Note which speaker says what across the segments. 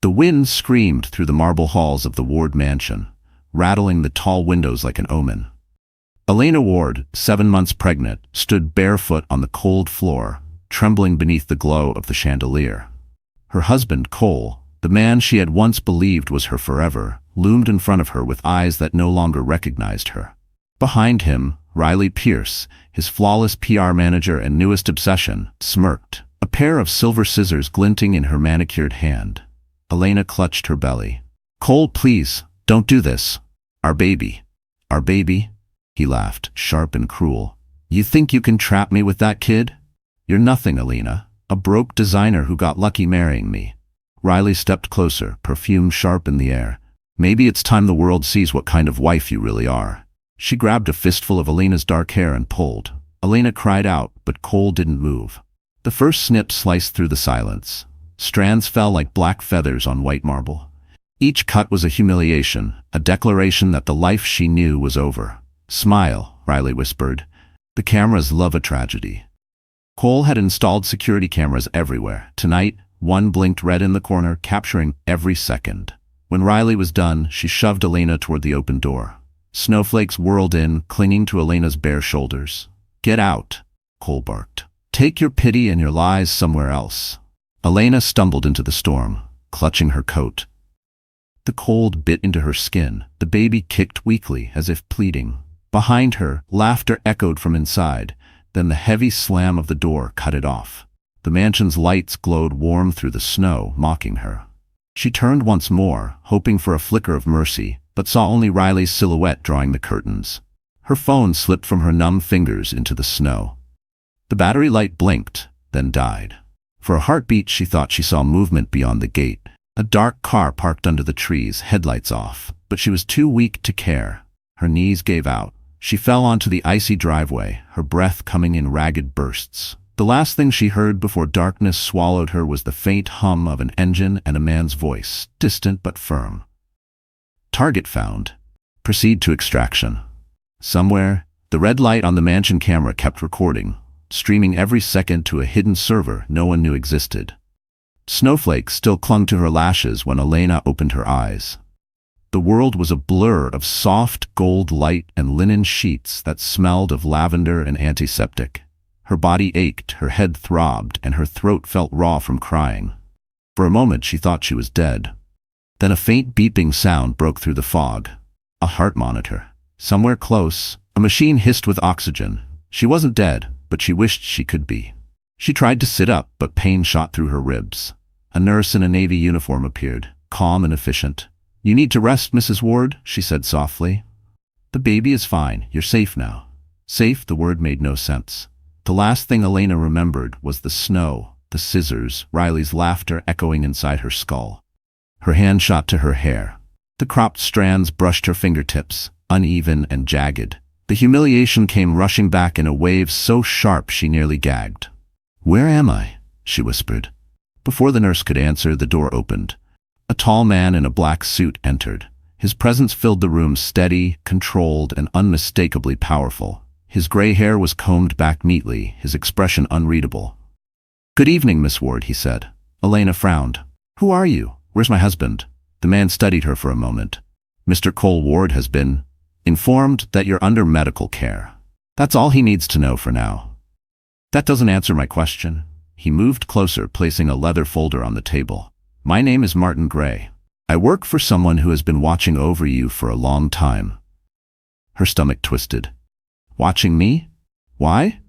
Speaker 1: The wind screamed through the marble halls of the Ward mansion, rattling the tall windows like an omen. Elena Ward, 7 months pregnant, stood barefoot on the cold floor, trembling beneath the glow of the chandelier. Her husband, Cole, the man she had once believed was her forever, loomed in front of her with eyes that no longer recognized her. Behind him, Riley Pierce, his flawless PR manager and newest obsession, smirked, a pair of silver scissors glinting in her manicured hand. Elena clutched her belly. "Cole, please, don't do this. Our baby." "Our baby?" He laughed, sharp and cruel. "You think you can trap me with that kid? You're nothing, Elena. A broke designer who got lucky marrying me." Riley stepped closer, perfume sharp in the air. "Maybe it's time the world sees what kind of wife you really are." She grabbed a fistful of Elena's dark hair and pulled. Elena cried out, but Cole didn't move. The first snip sliced through the silence. Strands fell like black feathers on white marble. Each cut was a humiliation, a declaration that the life she knew was over. "Smile," Riley whispered. "The cameras love a tragedy." Cole had installed security cameras everywhere. Tonight, one blinked red in the corner, capturing every second. When Riley was done, she shoved Elena toward the open door. Snowflakes whirled in, clinging to Elena's bare shoulders. "Get out," Cole barked. "Take your pity and your lies somewhere else." Elena stumbled into the storm, clutching her coat. The cold bit into her skin. The baby kicked weakly, as if pleading. Behind her, laughter echoed from inside. Then the heavy slam of the door cut it off. The mansion's lights glowed warm through the snow, mocking her. She turned once more, hoping for a flicker of mercy, but saw only Riley's silhouette drawing the curtains. Her phone slipped from her numb fingers into the snow. The battery light blinked, then died. For a heartbeat, she thought she saw movement beyond the gate. A dark car parked under the trees, headlights off, but she was too weak to care. Her knees gave out. She fell onto the icy driveway, her breath coming in ragged bursts. The last thing she heard before darkness swallowed her was the faint hum of an engine and a man's voice, distant but firm. "Target found. Proceed to extraction." Somewhere, the red light on the mansion camera kept recording, streaming every second to a hidden server no one knew existed. Snowflakes still clung to her lashes when Elena opened her eyes. The world was a blur of soft gold light and linen sheets that smelled of lavender and antiseptic. Her body ached, her head throbbed, and her throat felt raw from crying. For a moment she thought she was dead. Then a faint beeping sound broke through the fog. A heart monitor. Somewhere close, a machine hissed with oxygen. She wasn't dead, but she wished she could be. She tried to sit up, but pain shot through her ribs. A nurse in a navy uniform appeared, calm and efficient. "You need to rest, Mrs. Ward," she said softly. "The baby is fine. You're safe now." Safe, the word made no sense. The last thing Elena remembered was the snow, the scissors, Riley's laughter echoing inside her skull. Her hand shot to her hair. The cropped strands brushed her fingertips, uneven and jagged. The humiliation came rushing back in a wave so sharp she nearly gagged. "Where am I?" she whispered. Before the nurse could answer, the door opened. A tall man in a black suit entered. His presence filled the room, steady, controlled, and unmistakably powerful. His gray hair was combed back neatly, his expression unreadable. "Good evening, Miss Ward," he said. Elena frowned. "Who are you? Where's my husband?" The man studied her for a moment. "Mr. Cole Ward has been informed that you're under medical care. That's all he needs to know for now." "That doesn't answer my question." He moved closer, placing a leather folder on the table. "My name is Martin Gray. I work for someone who has been watching over you for a long time." Her stomach twisted. "Watching me? Why?"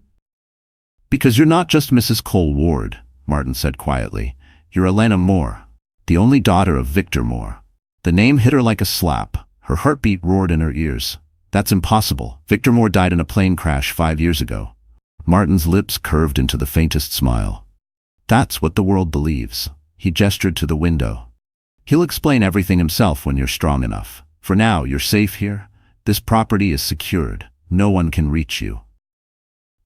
Speaker 1: "Because you're not just Mrs. Cole Ward," Martin said quietly. "You're Elena Moore, the only daughter of Victor Moore." The name hit her like a slap. Her heartbeat roared in her ears. "That's impossible. Victor Moore died in a plane crash 5 years ago." Martin's lips curved into the faintest smile. "That's what the world believes." He gestured to the window. "He'll explain everything himself when you're strong enough. For now, you're safe here. This property is secured. No one can reach you."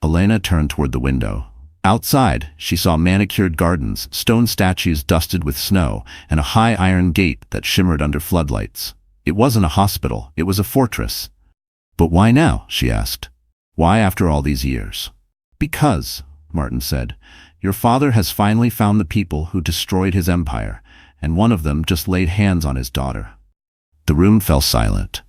Speaker 1: Elena turned toward the window. Outside, she saw manicured gardens, stone statues dusted with snow, and a high iron gate that shimmered under floodlights. It wasn't a hospital, it was a fortress. "But why now?" she asked. "Why after all these years?" "Because," Martin said, "your father has finally found the people who destroyed his empire, and one of them just laid hands on his daughter. The room fell silent.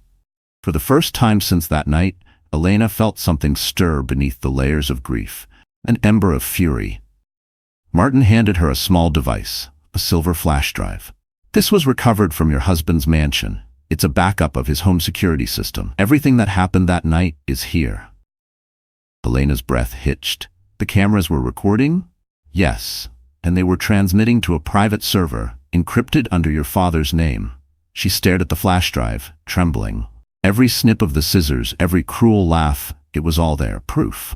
Speaker 1: For the first time since that night, Elena felt something stir beneath the layers of grief, an ember of fury. Martin handed her a small device, a silver flash drive. This was recovered from your husband's mansion. It's a backup of his home security system. Everything that happened that night is here. Elena's breath hitched. The cameras were recording? Yes, and they were transmitting to a private server, encrypted under your father's name. She stared at the flash drive, trembling. Every snip of the scissors, every cruel laugh, it was all there, proof.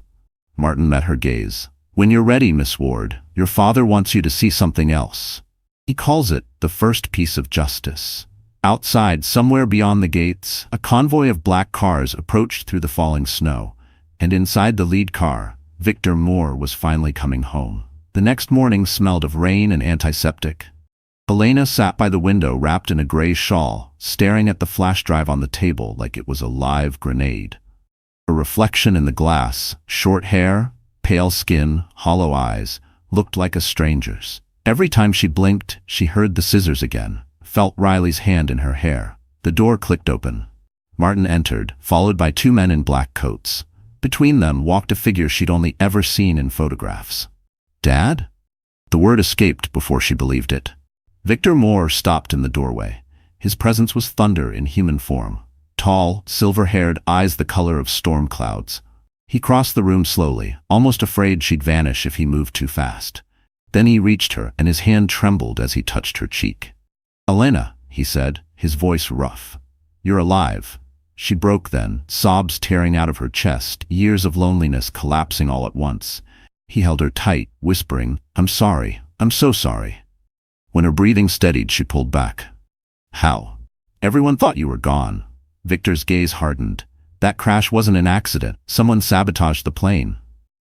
Speaker 1: Martin met her gaze. When you're ready, Miss Ward, your father wants you to see something else. He calls it the first piece of justice. Outside, somewhere beyond the gates, a convoy of black cars approached through the falling snow, and inside the lead car, Victor Moore was finally coming home. The next morning smelled of rain and antiseptic. Elena sat by the window wrapped in a gray shawl, staring at the flash drive on the table like it was a live grenade. Her reflection in the glass, short hair, pale skin, hollow eyes, looked like a stranger's. Every time she blinked, she heard the scissors again, felt Riley's hand in her hair. The door clicked open. Martin entered, followed by two men in black coats. Between them walked a figure she'd only ever seen in photographs. Dad? The word escaped before she believed it. Victor Moore stopped in the doorway. His presence was thunder in human form. Tall, silver-haired, eyes the color of storm clouds. He crossed the room slowly, almost afraid she'd vanish if he moved too fast. Then he reached her, and his hand trembled as he touched her cheek. "Elena," he said, his voice rough. "You're alive." She broke then, sobs tearing out of her chest, years of loneliness collapsing all at once. He held her tight, whispering, "I'm sorry. I'm so sorry." When her breathing steadied, she pulled back. "How? Everyone thought you were gone." Victor's gaze hardened. "That crash wasn't an accident. Someone sabotaged the plane.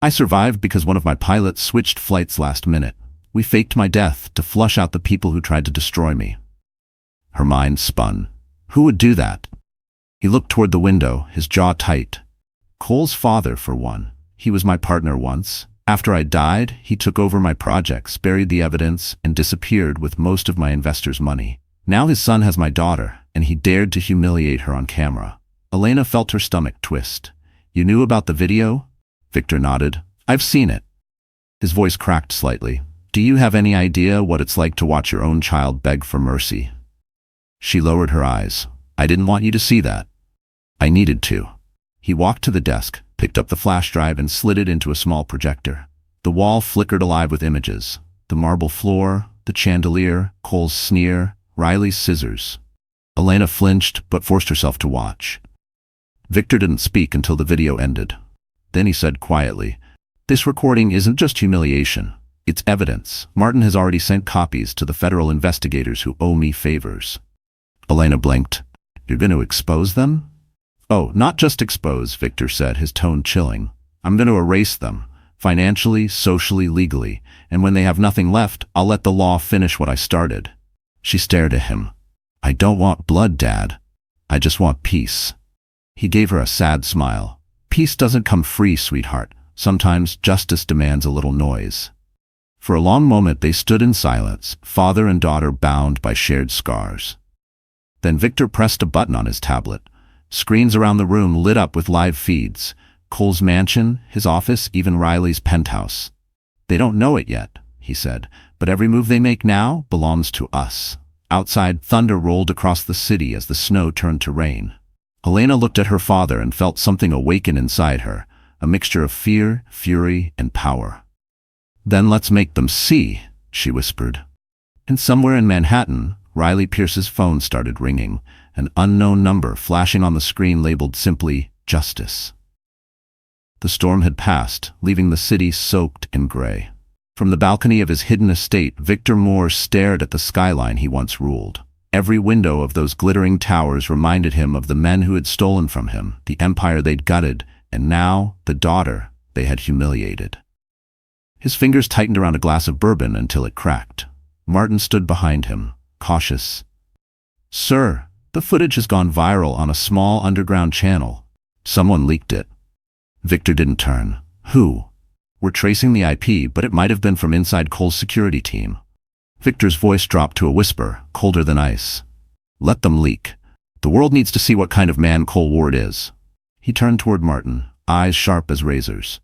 Speaker 1: I survived because one of my pilots switched flights last minute. We faked my death to flush out the people who tried to destroy me." Her mind spun. Who would do that? He looked toward the window, his jaw tight. Cole's father, for one. He was my partner once. After I died, he took over my projects, buried the evidence, and disappeared with most of my investors' money. Now his son has my daughter, and he dared to humiliate her on camera. Elena felt her stomach twist. "You knew about the video?" Victor nodded. "I've seen it." His voice cracked slightly. "Do you have any idea what it's like to watch your own child beg for mercy?" She lowered her eyes. "I didn't want you to see that. I needed to." He walked to the desk, picked up the flash drive and slid it into a small projector. The wall flickered alive with images. The marble floor, the chandelier, Cole's sneer, Riley's scissors. Elena flinched but forced herself to watch. Victor didn't speak until the video ended. Then he said quietly, "This recording isn't just humiliation. It's evidence. Martin has already sent copies to the federal investigators who owe me favors." Elena blinked. "You're going to expose them?" "Oh, not just expose," Victor said, his tone chilling. "I'm going to erase them, financially, socially, legally, and when they have nothing left, I'll let the law finish what I started." She stared at him. "I don't want blood, Dad. I just want peace." He gave her a sad smile. "Peace doesn't come free, sweetheart. Sometimes justice demands a little noise." For a long moment they stood in silence, father and daughter bound by shared scars. Then Victor pressed a button on his tablet. Screens around the room lit up with live feeds. Cole's mansion, his office, even Riley's penthouse. "They don't know it yet," he said, "but every move they make now belongs to us." Outside, thunder rolled across the city as the snow turned to rain. Elena looked at her father and felt something awaken inside her, a mixture of fear, fury, and power. "Then let's make them see," she whispered. And somewhere in Manhattan, Riley Pierce's phone started ringing, an unknown number flashing on the screen labeled simply, "Justice." The storm had passed, leaving the city soaked in gray. From the balcony of his hidden estate, Victor Moore stared at the skyline he once ruled. Every window of those glittering towers reminded him of the men who had stolen from him, the empire they'd gutted, and now the daughter they had humiliated. His fingers tightened around a glass of bourbon until it cracked. Martin stood behind him, cautious. "Sir, the footage has gone viral on a small underground channel. Someone leaked it." Victor didn't turn. "Who?" "We're tracing the IP, but it might have been from inside Cole's security team." Victor's voice dropped to a whisper, colder than ice. Let them leak. The world needs to see what kind of man Cole Ward is. He turned toward Martin, eyes sharp as razors.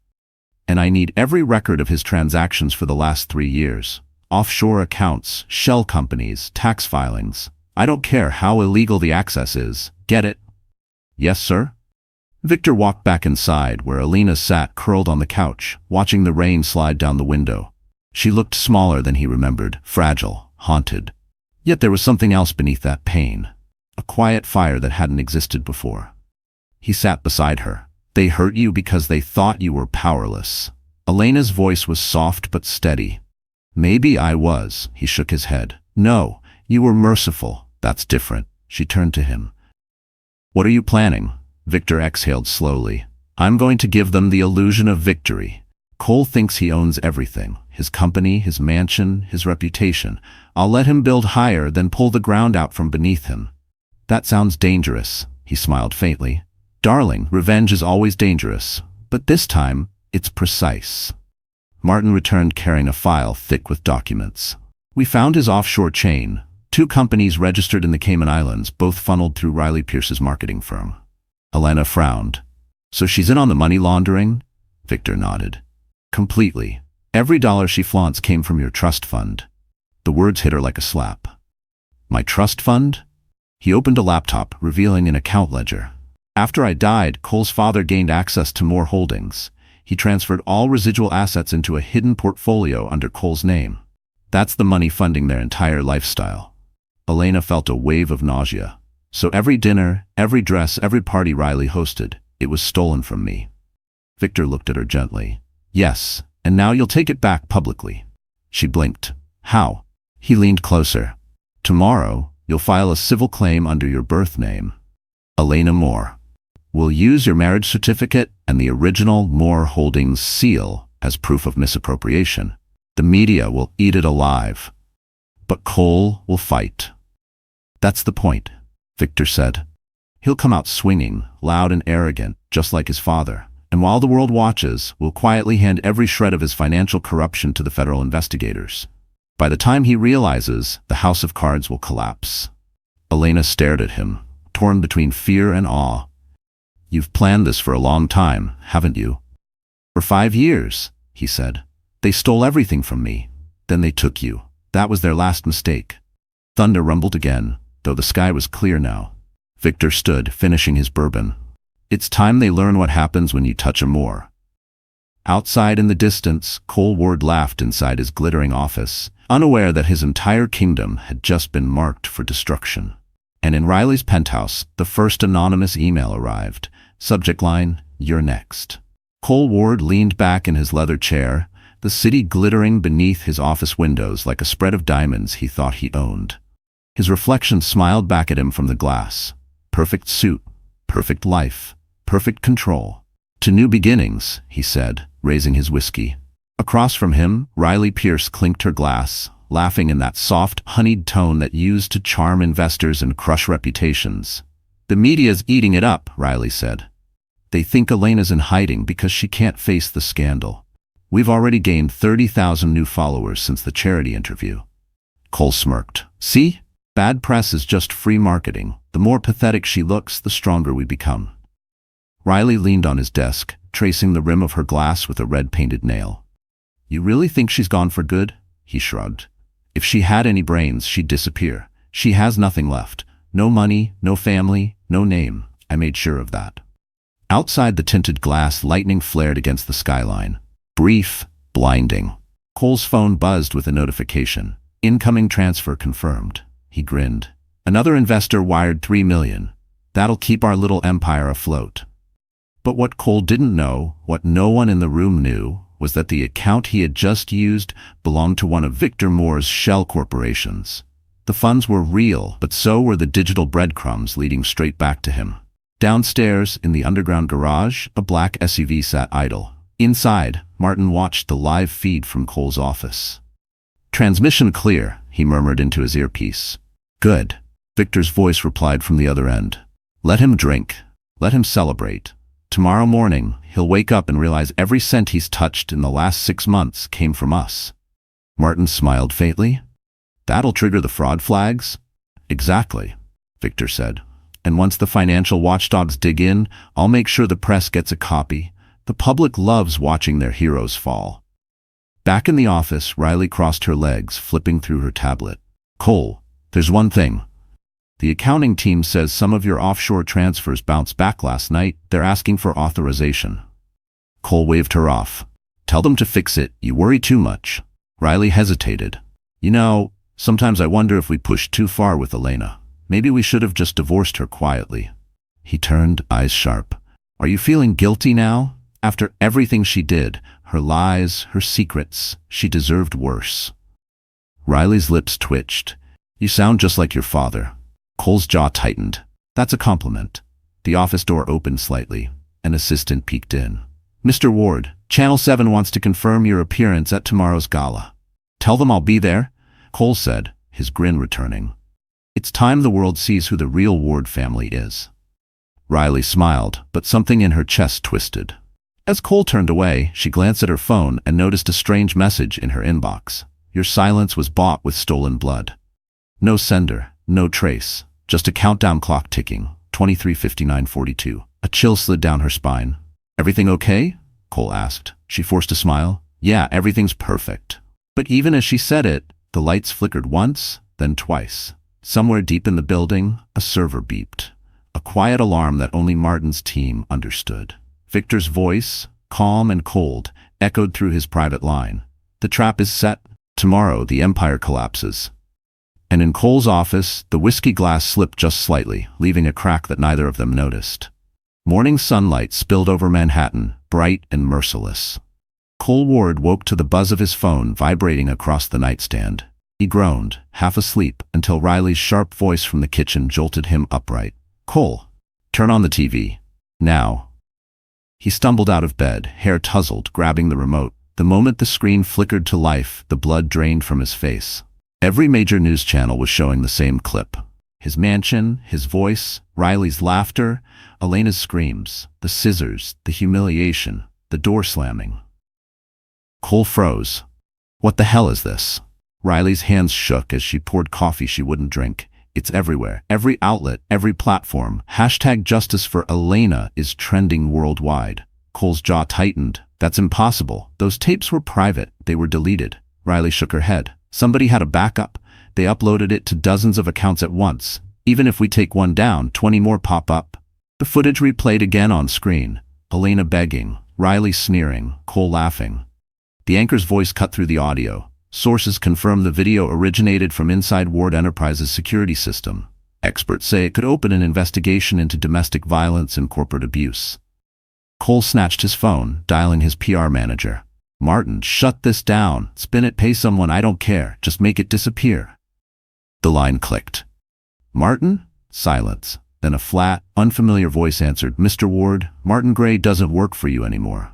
Speaker 1: And I need every record of his transactions for the last 3 years. Offshore accounts, shell companies, tax filings. I don't care how illegal the access is. Get it? Yes, sir? Victor walked back inside, where Elena sat curled on the couch, watching the rain slide down the window. She looked smaller than he remembered, fragile, haunted. Yet there was something else beneath that pain. A quiet fire that hadn't existed before. He sat beside her. They hurt you because they thought you were powerless. Elena's voice was soft but steady. Maybe I was, he shook his head. No, you were merciful. That's different. She turned to him. What are you planning? Victor exhaled slowly. I'm going to give them the illusion of victory. Cole thinks he owns everything. His company, his mansion, his reputation. I'll let him build higher, then pull the ground out from beneath him. That sounds dangerous, he smiled faintly. Darling, revenge is always dangerous, but this time, it's precise. Martin returned carrying a file thick with documents. We found his offshore chain. 2 companies registered in the Cayman Islands, both funneled through Riley Pierce's marketing firm. Elena frowned. So she's in on the money laundering? Victor nodded. Completely. Every dollar she flaunts came from your trust fund. The words hit her like a slap. My trust fund? He opened a laptop, revealing an account ledger. After I died, Cole's father gained access to more holdings. He transferred all residual assets into a hidden portfolio under Cole's name. That's the money funding their entire lifestyle. Elena felt a wave of nausea. So every dinner, every dress, every party Riley hosted, it was stolen from me. Victor looked at her gently. Yes, and now you'll take it back publicly. She blinked. How? He leaned closer. Tomorrow, you'll file a civil claim under your birth name. Elena Moore. We'll use your marriage certificate and the original Moore Holdings seal as proof of misappropriation. The media will eat it alive. But Cole will fight. That's the point, Victor said. He'll come out swinging, loud and arrogant, just like his father. And while the world watches, we'll quietly hand every shred of his financial corruption to the federal investigators. By the time he realizes, the house of cards will collapse. Elena stared at him, torn between fear and awe. You've planned this for a long time, haven't you? For 5 years, he said. They stole everything from me. Then they took you. That was their last mistake. Thunder rumbled again, though the sky was clear now. Victor stood, finishing his bourbon. It's time they learn what happens when you touch a Moore. Outside in the distance, Cole Ward laughed inside his glittering office, unaware that his entire kingdom had just been marked for destruction. And in Riley's penthouse, the first anonymous email arrived. Subject line, "You're next." Cole Ward leaned back in his leather chair, the city glittering beneath his office windows like a spread of diamonds he thought he owned. His reflection smiled back at him from the glass. Perfect suit, perfect life, perfect control. To new beginnings, he said, raising his whiskey. Across from him, Riley Pierce clinked her glass, laughing in that soft, honeyed tone that used to charm investors and crush reputations. The media's eating it up, Riley said. They think Elena's in hiding because she can't face the scandal. We've already gained 30,000 new followers since the charity interview. Cole smirked. See? Bad press is just free marketing. The more pathetic she looks, the stronger we become. Riley leaned on his desk, tracing the rim of her glass with a red-painted nail. You really think she's gone for good? He shrugged. If she had any brains, she'd disappear. She has nothing left. No money, no family, no name. I made sure of that. Outside the tinted glass, lightning flared against the skyline. Brief, blinding. Cole's phone buzzed with a notification. Incoming transfer confirmed. He grinned. Another investor wired $3 million. That'll keep our little empire afloat. But what Cole didn't know, what no one in the room knew, was that the account he had just used belonged to one of Victor Moore's shell corporations. The funds were real, but so were the digital breadcrumbs leading straight back to him. Downstairs, in the underground garage, a black SUV sat idle. Inside, Martin watched the live feed from Cole's office. Transmission clear, he murmured into his earpiece. Good. Victor's voice replied from the other end. Let him drink. Let him celebrate. Tomorrow morning, he'll wake up and realize every cent he's touched in the last 6 months came from us. Martin smiled faintly. That'll trigger the fraud flags? Exactly, Victor said. And once the financial watchdogs dig in, I'll make sure the press gets a copy. The public loves watching their heroes fall. Back in the office, Riley crossed her legs, flipping through her tablet. Cole, there's one thing. The accounting team says some of your offshore transfers bounced back last night. They're asking for authorization. Cole waved her off. Tell them to fix it. You worry too much. Riley hesitated. You know, sometimes I wonder if we pushed too far with Elena. Maybe we should have just divorced her quietly. He turned, eyes sharp. Are you feeling guilty now? After everything she did, her lies, her secrets, she deserved worse. Riley's lips twitched. You sound just like your father. Cole's jaw tightened. That's a compliment. The office door opened slightly. An assistant peeked in. Mr. Ward, Channel 7 wants to confirm your appearance at tomorrow's gala. Tell them I'll be there, Cole said, his grin returning. It's time the world sees who the real Ward family is. Riley smiled, but something in her chest twisted. As Cole turned away, she glanced at her phone and noticed a strange message in her inbox. Your silence was bought with stolen blood. No sender, no trace, just a countdown clock ticking, 23:59:42. A chill slid down her spine. Everything okay? Cole asked. She forced a smile. Yeah, everything's perfect. But even as she said it, the lights flickered once, then twice. Somewhere deep in the building, a server beeped. A quiet alarm that only Martin's team understood. Victor's voice, calm and cold, echoed through his private line. The trap is set. Tomorrow the empire collapses. And in Cole's office, the whiskey glass slipped just slightly, leaving a crack that neither of them noticed. Morning sunlight spilled over Manhattan, bright and merciless. Cole Ward woke to the buzz of his phone vibrating across the nightstand. He groaned, half asleep, until Riley's sharp voice from the kitchen jolted him upright. Cole, turn on the TV. Now. He stumbled out of bed, hair tousled, grabbing the remote. The moment the screen flickered to life, the blood drained from his face. Every major news channel was showing the same clip. His mansion, his voice, Riley's laughter, Elena's screams, the scissors, the humiliation, the door slamming. Cole froze. What the hell is this? Riley's hands shook as she poured coffee she wouldn't drink. It's everywhere. Every outlet, every platform. #Justice for Elena is trending worldwide. Cole's jaw tightened. That's impossible. Those tapes were private. They were deleted. Riley shook her head. Somebody had a backup. They uploaded it to dozens of accounts at once. Even if we take one down, 20 more pop up. The footage replayed again on screen. Elena begging, Riley sneering, Cole laughing. The anchor's voice cut through the audio. Sources confirm the video originated from inside Ward Enterprises' security system. Experts say it could open an investigation into domestic violence and corporate abuse. Cole snatched his phone, dialing his PR manager. Martin, shut this down. Spin it, pay someone, I don't care. Just make it disappear. The line clicked. Martin? Silence. Then a flat, unfamiliar voice answered, Mr. Ward, Martin Gray doesn't work for you anymore.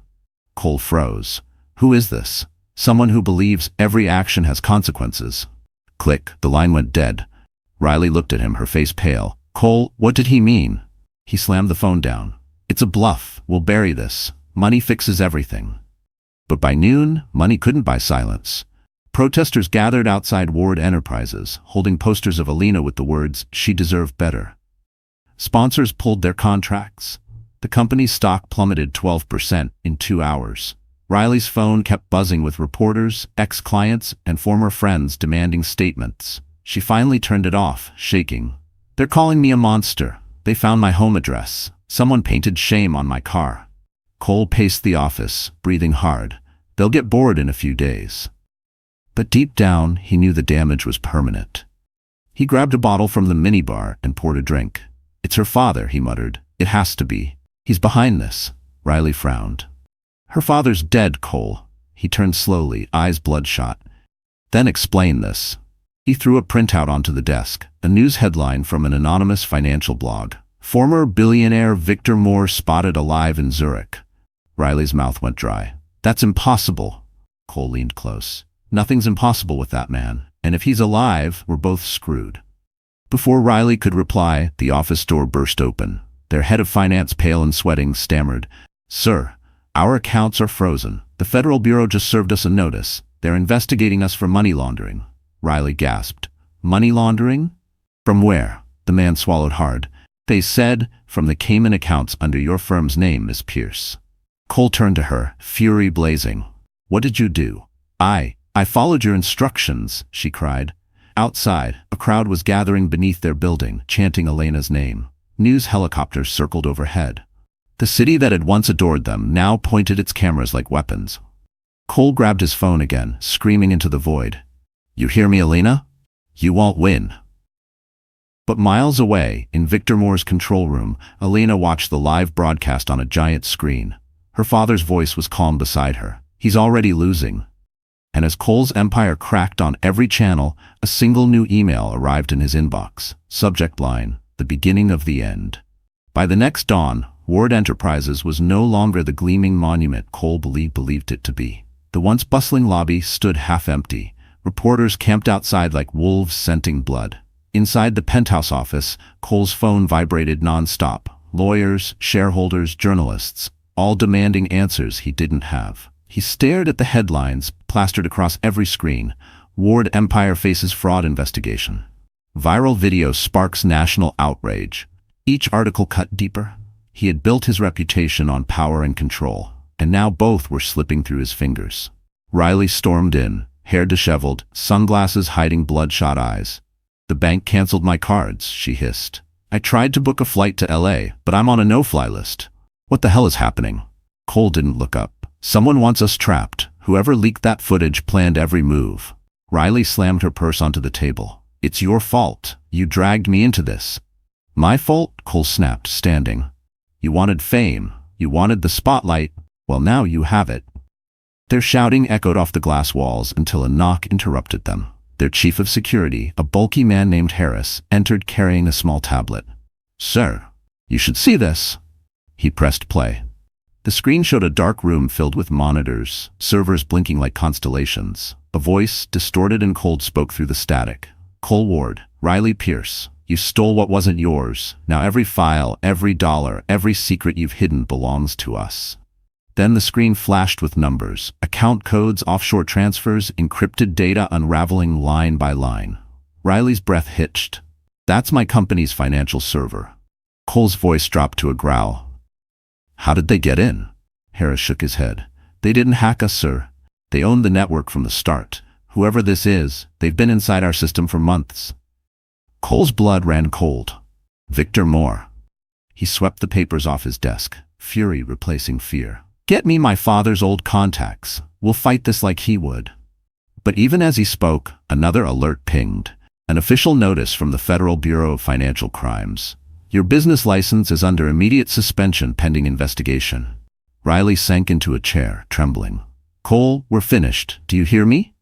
Speaker 1: Cole froze. Who is this? Someone who believes every action has consequences. Click, the line went dead. Riley looked at him, her face pale. Cole, what did he mean? He slammed the phone down. It's a bluff. We'll bury this. Money fixes everything. But by noon, money couldn't buy silence. Protesters gathered outside Ward Enterprises, holding posters of Elena with the words, she deserved better. Sponsors pulled their contracts. The company's stock plummeted 12% in 2 hours. Riley's phone kept buzzing with reporters, ex-clients, and former friends demanding statements. She finally turned it off, shaking. They're calling me a monster. They found my home address. Someone painted shame on my car. Cole paced the office, breathing hard. They'll get bored in a few days. But deep down, he knew the damage was permanent. He grabbed a bottle from the minibar and poured a drink. It's her father, he muttered. It has to be. He's behind this. Riley frowned. Her father's dead, Cole. He turned slowly, eyes bloodshot. Then explain this. He threw a printout onto the desk, a news headline from an anonymous financial blog. Former billionaire Victor Moore spotted alive in Zurich. Riley's mouth went dry. That's impossible. Cole leaned close. Nothing's impossible with that man, and if he's alive, we're both screwed. Before Riley could reply, the office door burst open. Their head of finance, pale and sweating, stammered, Sir, our accounts are frozen. The Federal Bureau just served us a notice. They're investigating us for money laundering. Riley gasped. Money laundering? From where? The man swallowed hard. They said, from the Cayman accounts under your firm's name, Miss Pierce. Cole turned to her, fury blazing. What did you do? I followed your instructions, she cried. Outside, a crowd was gathering beneath their building, chanting Elena's name. News helicopters circled overhead. The city that had once adored them now pointed its cameras like weapons. Cole grabbed his phone again, screaming into the void. You hear me, Elena? You won't win. But miles away, in Victor Moore's control room, Elena watched the live broadcast on a giant screen. Her father's voice was calm beside her. He's already losing. And as Cole's empire cracked on every channel, a single new email arrived in his inbox. Subject line, the beginning of the end. By the next dawn, Ward Enterprises was no longer the gleaming monument Cole believed it to be. The once bustling lobby stood half empty. Reporters camped outside like wolves scenting blood. Inside the penthouse office, Cole's phone vibrated nonstop. Lawyers, shareholders, journalists, all demanding answers he didn't have. He stared at the headlines, plastered across every screen. Ward Empire faces fraud investigation. Viral video sparks national outrage. Each article cut deeper. He had built his reputation on power and control, and now both were slipping through his fingers. Riley stormed in, hair disheveled, sunglasses hiding bloodshot eyes. The bank canceled my cards, she hissed. I tried to book a flight to LA, but I'm on a no-fly list. What the hell is happening? Cole didn't look up. Someone wants us trapped. Whoever leaked that footage planned every move. Riley slammed her purse onto the table. It's your fault. You dragged me into this. My fault? Cole snapped, standing. You wanted fame. You wanted the spotlight. Well, now you have it. Their shouting echoed off the glass walls until a knock interrupted them. Their chief of security, a bulky man named Harris, entered carrying a small tablet. Sir, you should see this. He pressed play. The screen showed a dark room filled with monitors, servers blinking like constellations. A voice, distorted and cold, spoke through the static. Cole Ward, Riley Pierce, you stole what wasn't yours. Now every file, every dollar, every secret you've hidden belongs to us. Then the screen flashed with numbers, account codes, offshore transfers, encrypted data unraveling line by line. Riley's breath hitched. That's my company's financial server. Cole's voice dropped to a growl. How did they get in? Harris shook his head. They didn't hack us, sir. They owned the network from the start. Whoever this is, they've been inside our system for months. Cole's blood ran cold. Victor Moore. He swept the papers off his desk, fury replacing fear. Get me my father's old contacts. We'll fight this like he would. But even as he spoke, another alert pinged. An official notice from the Federal Bureau of Financial Crimes. Your business license is under immediate suspension pending investigation. Riley sank into a chair, trembling. Cole, we're finished. Do you hear me?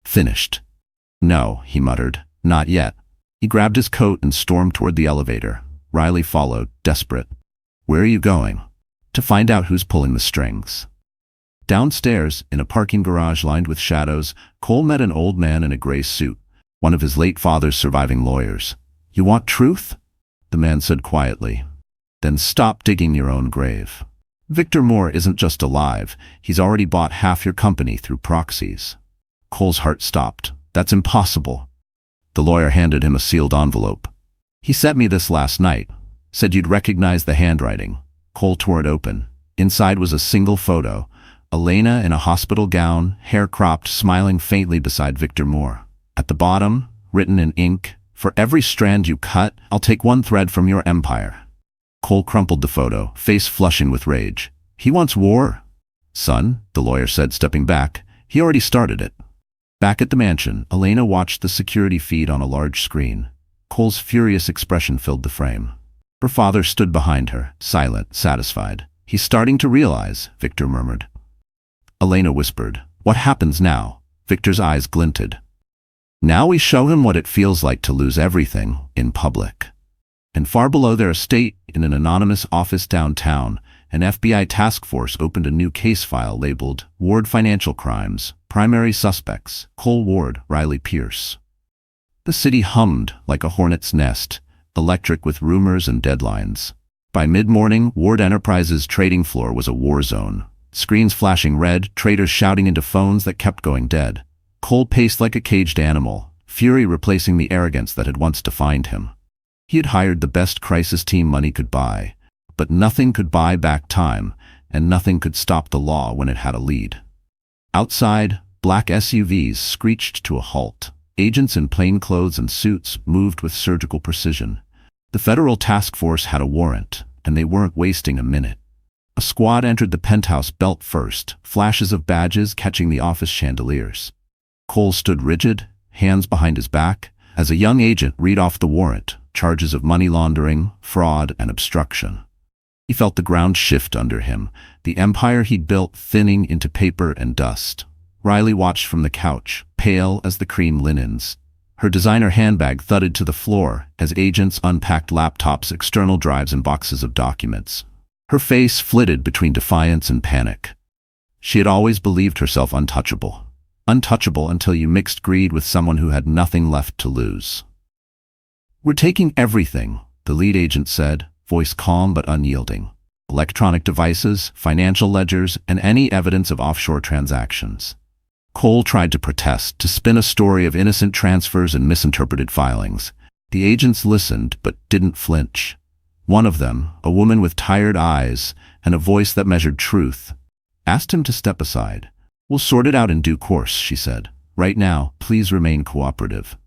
Speaker 1: Finished. No, he muttered. Not yet. He grabbed his coat and stormed toward the elevator. Riley followed, desperate. Where are you going? To find out who's pulling the strings. Downstairs, in a parking garage lined with shadows, Cole met an old man in a gray suit, one of his late father's surviving lawyers. You want truth? The man said quietly. Then stop digging your own grave. Victor Moore isn't just alive, he's already bought half your company through proxies. Cole's heart stopped. That's impossible. The lawyer handed him a sealed envelope. He sent me this last night. Said you'd recognize the handwriting. Cole tore it open. Inside was a single photo. Elena in a hospital gown, hair cropped, smiling faintly beside Victor Moore. At the bottom, written in ink, for every strand you cut, I'll take one thread from your empire. Cole crumpled the photo, face flushing with rage. He wants war. Son, the lawyer said, stepping back. He already started it. Back at the mansion, Elena watched the security feed on a large screen. Cole's furious expression filled the frame. Her father stood behind her, silent, satisfied. He's starting to realize, Victor murmured. Elena whispered, What happens now? Victor's eyes glinted. Now we show him what it feels like to lose everything, in public. And far below their estate, in an anonymous office downtown, an FBI task force opened a new case file labeled Ward Financial Crimes, Primary Suspects, Cole Ward, Riley Pierce. The city hummed like a hornet's nest, electric with rumors and deadlines. By mid-morning, Ward Enterprises' trading floor was a war zone. Screens flashing red, traders shouting into phones that kept going dead. Cole paced like a caged animal, fury replacing the arrogance that had once defined him. He had hired the best crisis team money could buy, but nothing could buy back time, and nothing could stop the law when it had a lead. Outside, black SUVs screeched to a halt. Agents in plainclothes and suits moved with surgical precision. The federal task force had a warrant, and they weren't wasting a minute. A squad entered the penthouse belt first, flashes of badges catching the office chandeliers. Cole stood rigid, hands behind his back, as a young agent read off the warrant, charges of money laundering, fraud, and obstruction. He felt the ground shift under him, the empire he'd built thinning into paper and dust. Riley watched from the couch, pale as the cream linens. Her designer handbag thudded to the floor as agents unpacked laptops, external drives, and boxes of documents. Her face flitted between defiance and panic. She had always believed herself untouchable. Untouchable until you mixed greed with someone who had nothing left to lose. "We're taking everything," the lead agent said, voice calm but unyielding. "Electronic devices, financial ledgers, and any evidence of offshore transactions." Cole tried to protest, to spin a story of innocent transfers and misinterpreted filings. The agents listened but didn't flinch. One of them, a woman with tired eyes and a voice that measured truth, asked him to step aside. "We'll sort it out in due course," she said. "Right now, please remain cooperative."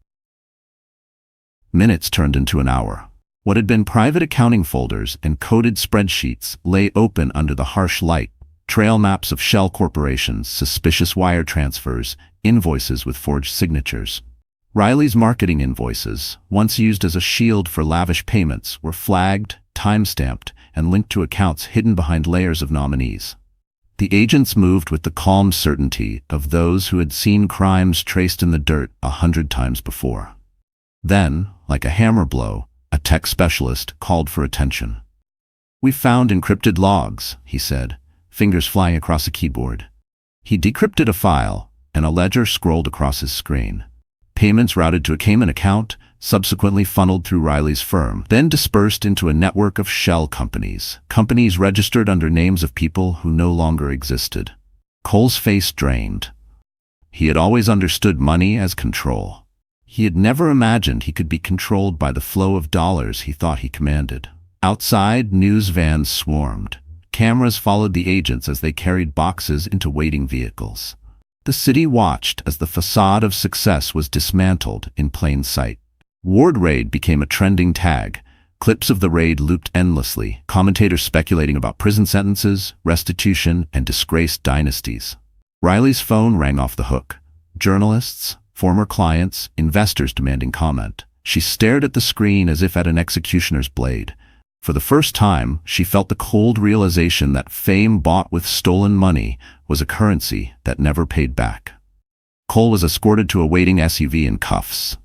Speaker 1: Minutes turned into an hour. What had been private accounting folders and coded spreadsheets lay open under the harsh light. Trail maps of shell corporations, suspicious wire transfers, invoices with forged signatures. Riley's marketing invoices, once used as a shield for lavish payments, were flagged, time-stamped, and linked to accounts hidden behind layers of nominees. The agents moved with the calm certainty of those who had seen crimes traced in the dirt 100 times before. Then, like a hammer blow, a tech specialist called for attention. "We found encrypted logs," he said, fingers flying across a keyboard. He decrypted a file, and a ledger scrolled across his screen. Payments routed to a Cayman account, subsequently funneled through Riley's firm, then dispersed into a network of shell companies, companies registered under names of people who no longer existed. Cole's face drained. He had always understood money as control. He had never imagined he could be controlled by the flow of dollars he thought he commanded. Outside, news vans swarmed. Cameras followed the agents as they carried boxes into waiting vehicles. The city watched as the facade of success was dismantled in plain sight. Ward Raid became a trending tag. Clips of the raid looped endlessly, commentators speculating about prison sentences, restitution, and disgraced dynasties. Riley's phone rang off the hook. Journalists, former clients, investors demanding comment. She stared at the screen as if at an executioner's blade. For the first time, she felt the cold realization that fame bought with stolen money was a currency that never paid back. Cole was escorted to a waiting SUV in cuffs.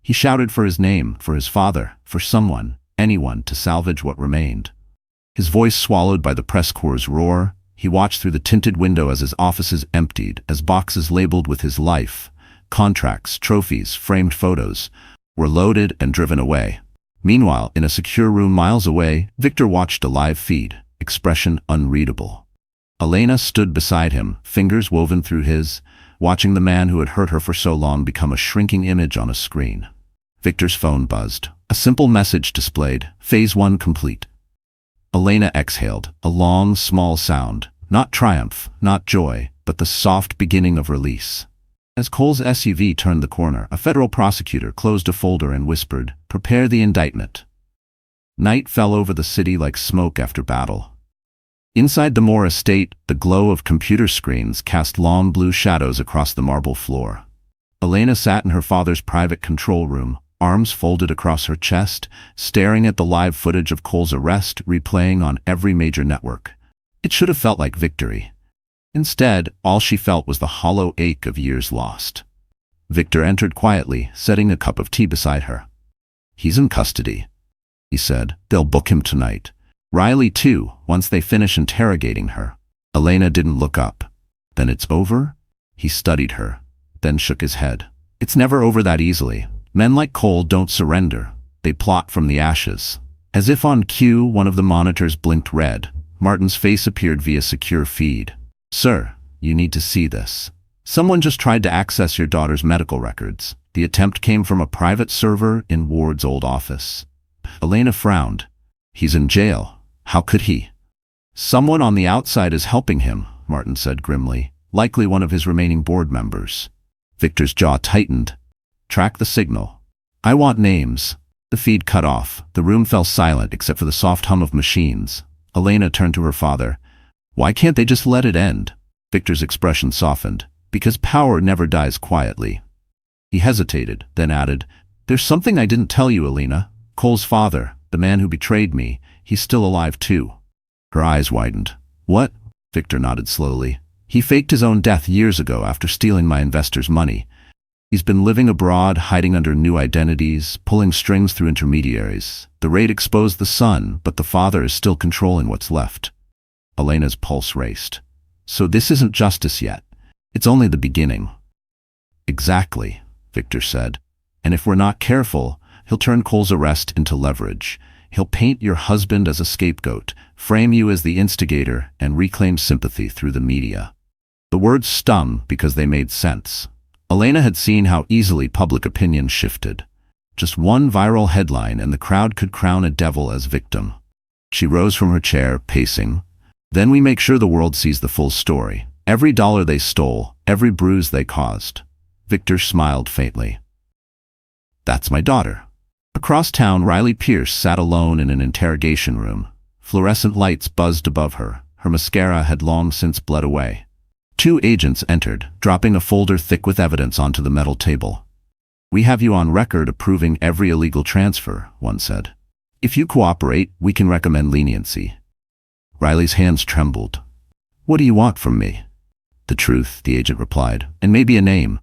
Speaker 1: He shouted for his name, for his father, for someone, anyone, to salvage what remained. His voice swallowed by the press corps' roar, he watched through the tinted window as his offices emptied, as boxes labeled with his life, contracts, trophies, framed photos, were loaded and driven away. Meanwhile, in a secure room miles away, Victor watched a live feed, expression unreadable. Elena stood beside him, fingers woven through his, watching the man who had hurt her for so long become a shrinking image on a screen. Victor's phone buzzed. A simple message displayed, Phase 1 complete. Elena exhaled, a long, small sound, not triumph, not joy, but the soft beginning of release. As Cole's SUV turned the corner, a federal prosecutor closed a folder and whispered, "Prepare the indictment." Night fell over the city like smoke after battle. Inside the Moore estate, the glow of computer screens cast long blue shadows across the marble floor. Elena sat in her father's private control room, arms folded across her chest, staring at the live footage of Cole's arrest replaying on every major network. It should have felt like victory. Instead, all she felt was the hollow ache of years lost. Victor entered quietly, setting a cup of tea beside her. "He's in custody," he said. "They'll book him tonight. Riley too, once they finish interrogating her." Elena didn't look up. "Then it's over?" He studied her, then shook his head. "It's never over that easily. Men like Cole don't surrender. They plot from the ashes." As if on cue, one of the monitors blinked red. Martin's face appeared via secure feed. "Sir, you need to see this." Someone just tried to access your daughter's medical records. The attempt came from a private server in Ward's old office. Elena frowned. He's in jail. How could he? Someone on the outside is helping him, Martin said grimly. Likely one of his remaining board members. Victor's jaw tightened. Track the signal. I want names. The feed cut off. The room fell silent except for the soft hum of machines. Elena turned to her father. Why can't they just let it end? Victor's expression softened. Because power never dies quietly. He hesitated, then added, There's something I didn't tell you, Elena. Cole's father, the man who betrayed me, he's still alive too. Her eyes widened. What? Victor nodded slowly. He faked his own death years ago after stealing my investors' money. He's been living abroad, hiding under new identities, pulling strings through intermediaries. The raid exposed the son, but the father is still controlling what's left. Elena's pulse raced. So this isn't justice yet. It's only the beginning. Exactly, Victor said. And if we're not careful, he'll turn Cole's arrest into leverage. He'll paint your husband as a scapegoat, frame you as the instigator, and reclaim sympathy through the media. The words stung because they made sense. Elena had seen how easily public opinion shifted. Just one viral headline and the crowd could crown a devil as victim. She rose from her chair, pacing. Then we make sure the world sees the full story. Every dollar they stole, every bruise they caused. Victor smiled faintly. That's my daughter. Across town, Riley Pierce sat alone in an interrogation room. Fluorescent lights buzzed above her. Her mascara had long since bled away. 2 agents entered, dropping a folder thick with evidence onto the metal table. We have you on record approving every illegal transfer, one said. If you cooperate, we can recommend leniency. Riley's hands trembled. What do you want from me? The truth, the agent replied, and maybe a name.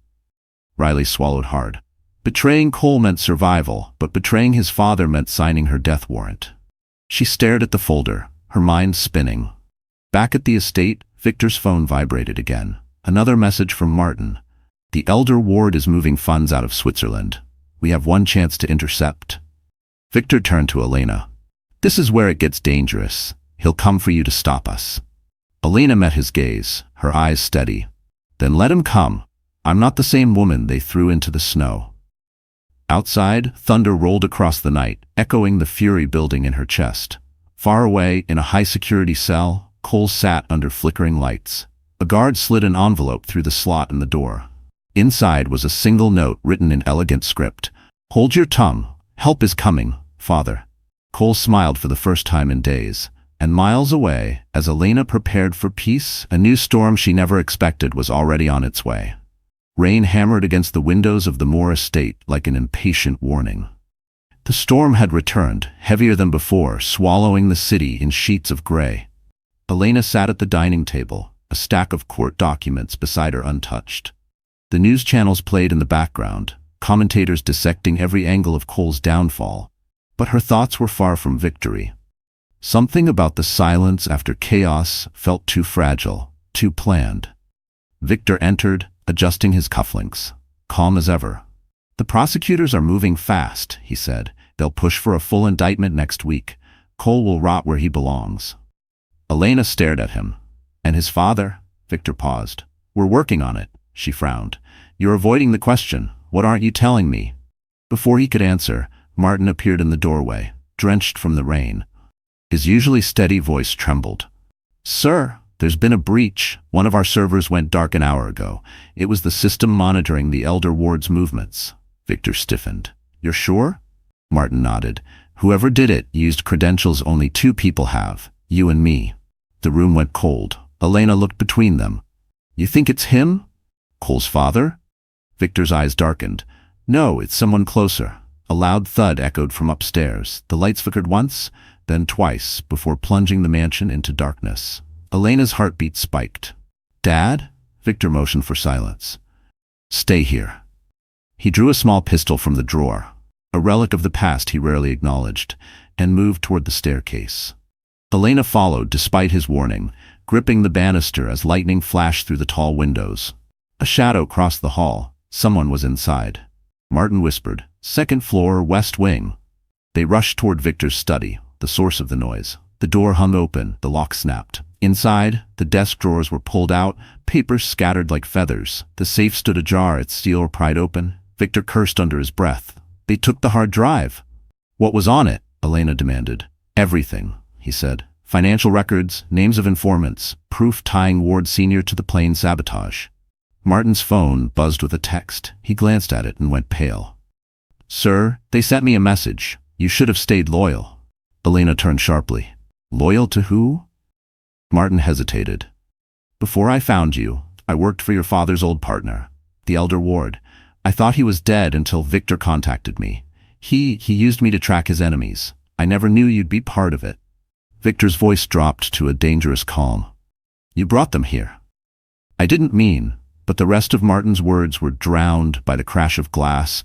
Speaker 1: Riley swallowed hard. Betraying Cole meant survival, but betraying his father meant signing her death warrant. She stared at the folder, her mind spinning. Back at the estate, Victor's phone vibrated again. Another message from Martin. The elder Ward is moving funds out of Switzerland. We have one chance to intercept. Victor turned to Elena. This is where it gets dangerous. He'll come for you to stop us. Elena met his gaze, her eyes steady. Then let him come. I'm not the same woman they threw into the snow. Outside, thunder rolled across the night, echoing the fury building in her chest. Far away, in a high-security cell, Cole sat under flickering lights. A guard slid an envelope through the slot in the door. Inside was a single note written in elegant script. Hold your tongue. Help is coming, Father. Cole smiled for the first time in days. And miles away, as Elena prepared for peace, a new storm she never expected was already on its way. Rain hammered against the windows of the Moore estate like an impatient warning. The storm had returned, heavier than before, swallowing the city in sheets of gray. Elena sat at the dining table, a stack of court documents beside her untouched. The news channels played in the background, commentators dissecting every angle of Cole's downfall. But her thoughts were far from victory. Something about the silence after chaos felt too fragile, too planned. Victor entered, adjusting his cufflinks, calm as ever. The prosecutors are moving fast, he said. They'll push for a full indictment next week. Cole will rot where he belongs. Elena stared at him. And his father? Victor paused. We're working on it, she frowned. You're avoiding the question. What aren't you telling me? Before he could answer, Martin appeared in the doorway, drenched from the rain. His usually steady voice trembled. Sir, there's been a breach. One of our servers went dark an hour ago. It was the system monitoring the elder Ward's movements. Victor stiffened. You're sure? Martin nodded. Whoever did it used credentials only 2 people have, you and me. The room went cold. Elena looked between them. You think it's him? Cole's father? Victor's eyes darkened. No, it's someone closer. A loud thud echoed from upstairs. The lights flickered once, then twice, before plunging the mansion into darkness. Elena's heartbeat spiked. Dad? Victor motioned for silence. Stay here. He drew a small pistol from the drawer, a relic of the past he rarely acknowledged, and moved toward the staircase. Elena followed despite his warning, gripping the banister as lightning flashed through the tall windows. A shadow crossed the hall. Someone was inside. Martin whispered, "Second floor, west wing." They rushed toward Victor's study, the source of the noise. The door hung open, the lock snapped. Inside, the desk drawers were pulled out, papers scattered like feathers. The safe stood ajar, its steel pried open. Victor cursed under his breath. They took the hard drive. What was on it? Elena demanded. Everything, he said. Financial records, names of informants, proof tying Ward Sr. to the plane sabotage. Martin's phone buzzed with a text. He glanced at it and went pale. Sir, they sent me a message. You should have stayed loyal. Elena turned sharply. Loyal to who? Martin hesitated. Before I found you, I worked for your father's old partner, the elder Ward. I thought he was dead until Victor contacted me. He used me to track his enemies. I never knew you'd be part of it. Victor's voice dropped to a dangerous calm. You brought them here. I didn't mean, but the rest of Martin's words were drowned by the crash of glass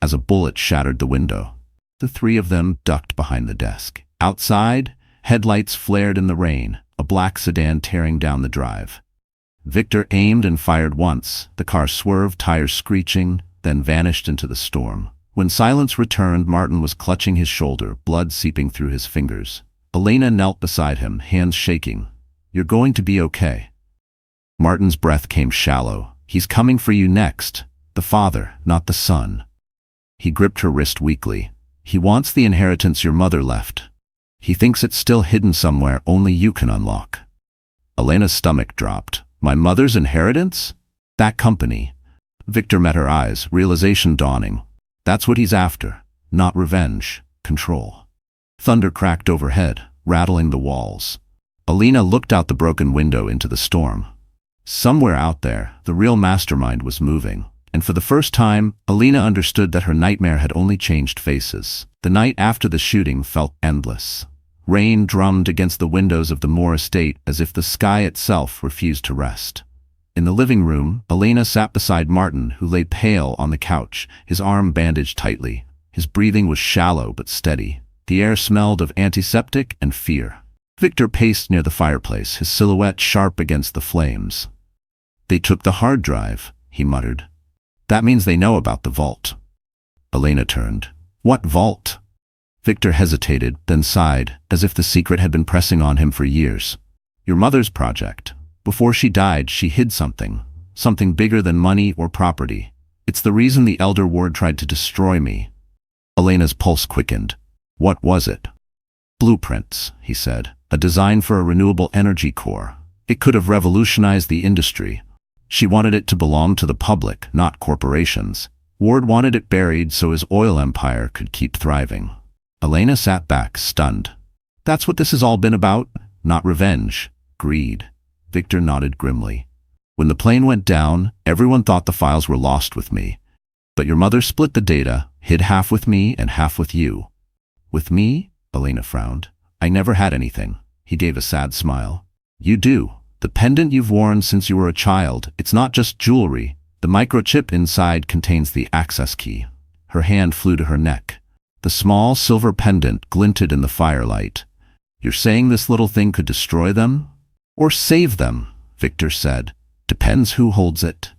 Speaker 1: as a bullet shattered the window. The three of them ducked behind the desk. Outside, headlights flared in the rain, a black sedan tearing down the drive. Victor aimed and fired once. The car swerved, tires screeching, then vanished into the storm. When silence returned, Martin was clutching his shoulder, blood seeping through his fingers. Elena knelt beside him, hands shaking. You're going to be okay. Martin's breath came shallow. He's coming for you next. The father, not the son. He gripped her wrist weakly. He wants the inheritance your mother left. He thinks it's still hidden somewhere only you can unlock. Elena's stomach dropped. My mother's inheritance? That company. Victor met her eyes, realization dawning. That's what he's after. Not revenge. Control. Thunder cracked overhead, rattling the walls. Elena looked out the broken window into the storm. Somewhere out there, the real mastermind was moving. And for the first time, Elena understood that her nightmare had only changed faces. The night after the shooting felt endless. Rain drummed against the windows of the Moore estate as if the sky itself refused to rest. In the living room, Elena sat beside Martin, who lay pale on the couch, his arm bandaged tightly. His breathing was shallow but steady. The air smelled of antiseptic and fear. Victor paced near the fireplace, his silhouette sharp against the flames. They took the hard drive, he muttered. That means they know about the vault. Elena turned. What vault? Victor hesitated, then sighed, as if the secret had been pressing on him for years. Your mother's project. Before she died, she hid something. Something bigger than money or property. It's the reason the elder Ward tried to destroy me. Elena's pulse quickened. What was it? Blueprints, he said. A design for a renewable energy core. It could have revolutionized the industry. She wanted it to belong to the public, not corporations. Ward wanted it buried so his oil empire could keep thriving. Elena sat back, stunned. That's what this has all been about? Not revenge. Greed. Victor nodded grimly. When the plane went down, everyone thought the files were lost with me. But your mother split the data, hid half with me and half with you. With me? Elena frowned. I never had anything. He gave a sad smile. You do. The pendant you've worn since you were a child, it's not just jewelry. The microchip inside contains the access key. Her hand flew to her neck. The small silver pendant glinted in the firelight. You're saying this little thing could destroy them? Or save them, Victor said. Depends who holds it.